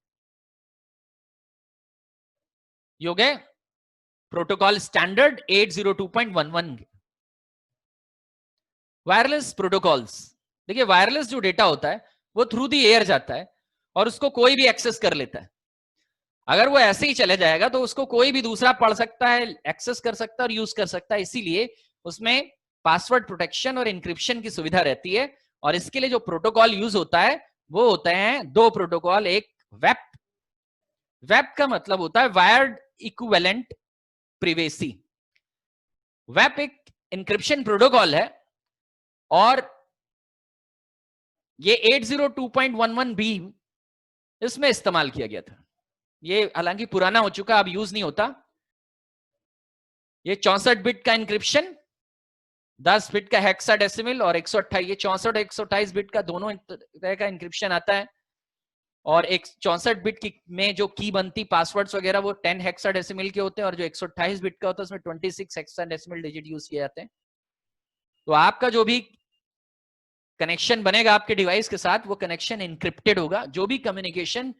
ये हो गए प्रोटोकॉल स्टैंडर्ड 802.11। वायरलेस प्रोटोकॉल्स देखिए, वायरलेस जो डेटा होता है वो थ्रू दी एयर जाता है और उसको कोई भी एक्सेस कर लेता है। अगर वो ऐसे ही चले जाएगा तो उसको कोई भी दूसरा पढ़ सकता है, एक्सेस कर सकता है और यूज कर सकता है। इसीलिए उसमें पासवर्ड प्रोटेक्शन और इंक्रिप्शन की सुविधा रहती है। और इसके लिए जो प्रोटोकॉल यूज होता है वो होते हैं दो प्रोटोकॉल। एक वेप, वेप का मतलब होता है वायर्ड इक्विवेलेंट प्रिवेसी। वेप एक इंक्रिप्शन प्रोटोकॉल है और ये 802.11b इसमें इस्तेमाल किया गया था। ये हालांकि पुराना हो चुका, अब यूज नहीं होता। ये 64 बिट का इंक्रिप्शन, 10 बिट का हेक्साडेसिमल और 128, ये 64 128 बिट का दोनों तरह का इंक्रिप्शन आता है। और एक 64 बिट की में जो की बनती पासवर्ड्स वगैरह वो 10 हेक्साडेसिमल के होते हैं और जो 128 बिट का होता है उसमें 26 हेक्साडेसिमल डिजिट यूज किए जाते हैं। तो आपका जो भी कनेक्शन बनेगा आपके डिवाइस के साथ वो कनेक्शन इंक्रिप्टेड होगा। जो भी कम्युनिकेशन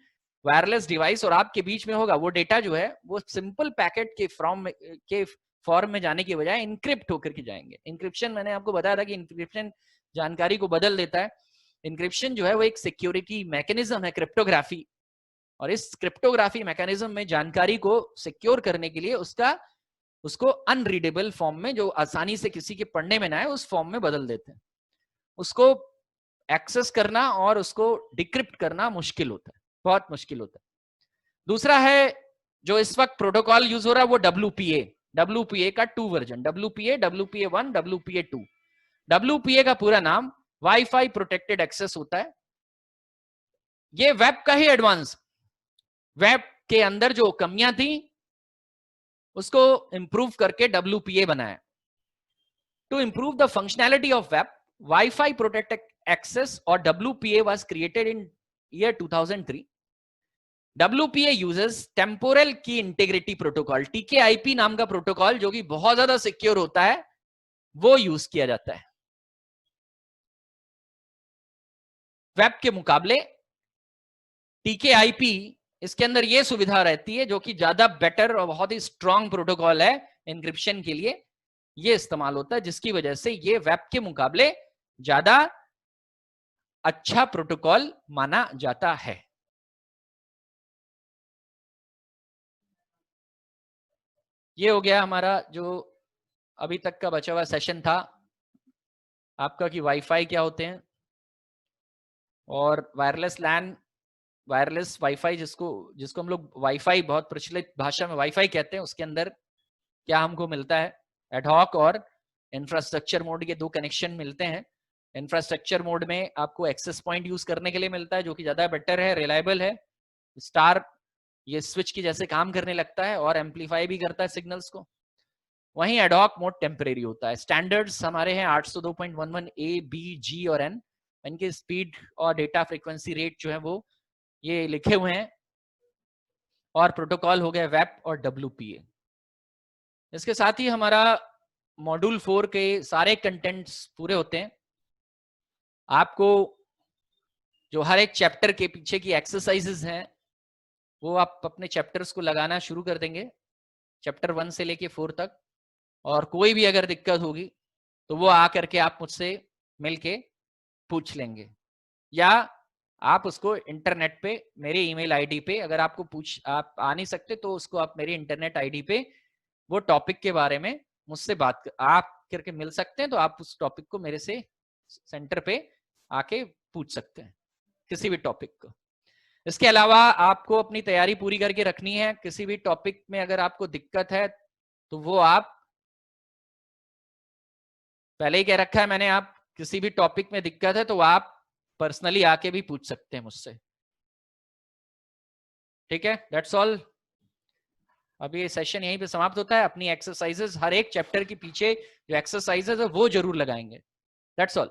वायरलेस डिवाइस और आपके बीच में होगा वो डेटा जो है वो सिंपल पैकेट के फॉर्म में जाने की बजाय इंक्रिप्ट होकर के जाएंगे। इंक्रिप्शन मैंने आपको बताया था कि इंक्रिप्शन जानकारी को बदल देता है। इंक्रिप्शन जो है वो एक सिक्योरिटी मैकेनिज्म है, क्रिप्टोग्राफी, और इस क्रिप्टोग्राफी मैकेनिज्म में जानकारी को सिक्योर करने के लिए उसको अनरीडेबल फॉर्म में, जो आसानी से किसी के पढ़ने में ना आए, उस फॉर्म में बदल देते हैं। उसको एक्सेस करना और उसको डिक्रिप्ट करना मुश्किल होता है, बहुत मुश्किल होता है। दूसरा है जो इस वक्त प्रोटोकॉल यूज हो रहा है वो WPA का 2 वर्जन, WPA1, WPA2। WPA का पूरा नाम वाईफाई प्रोटेक्टेड एक्सेस होता है। ये वेब का ही एडवांस, वेब के अंदर जो कमियां थी उसको इंप्रूव करके WPA बनाया। To improve the functionality of वेब, Wi-Fi protected access or WPA was created in year 2003. WPA uses temporal key integrity protocol, TKIP नाम का प्रोटोकॉल जो कि बहुत ज्यादा सिक्योर होता है, वो यूज किया जाता है वेब के मुकाबले। TKIP इसके अंदर ये सुविधा रहती है जो कि ज्यादा बेटर और बहुत ही स्ट्रांग प्रोटोकॉल है इंक्रिप्शन के लिए, ये इस्तेमाल होता है, जिसकी वजह से ये वेब के मुकाबले ज्यादा अच्छा प्रोटोकॉल माना जाता है। ये हो गया हमारा जो अभी तक का बचा हुआ सेशन था आपका कि वाईफाई क्या होते हैं और वायरलेस लैन, वायरलेस वाईफाई जिसको हम लोग वाईफाई बहुत प्रचलित भाषा में वाईफाई कहते हैं, उसके अंदर क्या हमको मिलता है, एडहॉक और इंफ्रास्ट्रक्चर मोड के दो कनेक्शन मिलते हैं। इंफ्रास्ट्रक्चर मोड में आपको एक्सेस पॉइंट यूज करने के लिए मिलता है जो कि ज्यादा बेटर है, रिलायबल है, स्टार ये स्विच की जैसे काम करने लगता है और एम्पलीफाई भी करता है सिग्नल्स को। वहीं एडहॉक मोड टेम्परेरी होता है। स्टैंडर्ड्स हमारे हैं 802.11 ए, बी, जी और एन। इनके स्पीड और डेटा फ्रीक्वेंसी रेट जो है वो ये लिखे हुए हैं। और प्रोटोकॉल हो गया वेब और WPA। इसके साथ ही हमारा मॉड्यूल 4 के सारे कंटेंट्स पूरे होते हैं। आपको जो हर एक चैप्टर के पीछे की एक्सरसाइजेस हैं वो आप अपने चैप्टर्स को लगाना शुरू कर देंगे, चैप्टर 1 से लेके 4 तक। और कोई भी अगर दिक्कत होगी तो वो आकर के आप मुझसे मिलके पूछ लेंगे, या आप उसको इंटरनेट पे मेरे ईमेल आईडी पे, अगर आपको आप आ नहीं सकते तो उसको आप मेरी इंटरनेट आईडी पे वो टॉपिक के बारे में मुझसे आप करके मिल सकते हैं। तो आप उस टॉपिक को मेरे से सेंटर पे आके पूछ सकते हैं किसी भी टॉपिक को। इसके अलावा आपको अपनी तैयारी पूरी करके रखनी है। किसी भी टॉपिक में अगर आपको दिक्कत है तो वो आप पहले ही कह रखा है मैंने, आप किसी भी टॉपिक में दिक्कत है तो आप पर्सनली आके भी पूछ सकते हैं मुझसे। ठीक है, दैट्स ऑल। अभी ये सेशन यहीं पे समाप्त होता है। अपनी एक्सरसाइजेस हर एक चैप्टर के पीछे जो एक्सरसाइजेस है वो जरूर लगाएंगे। That's all.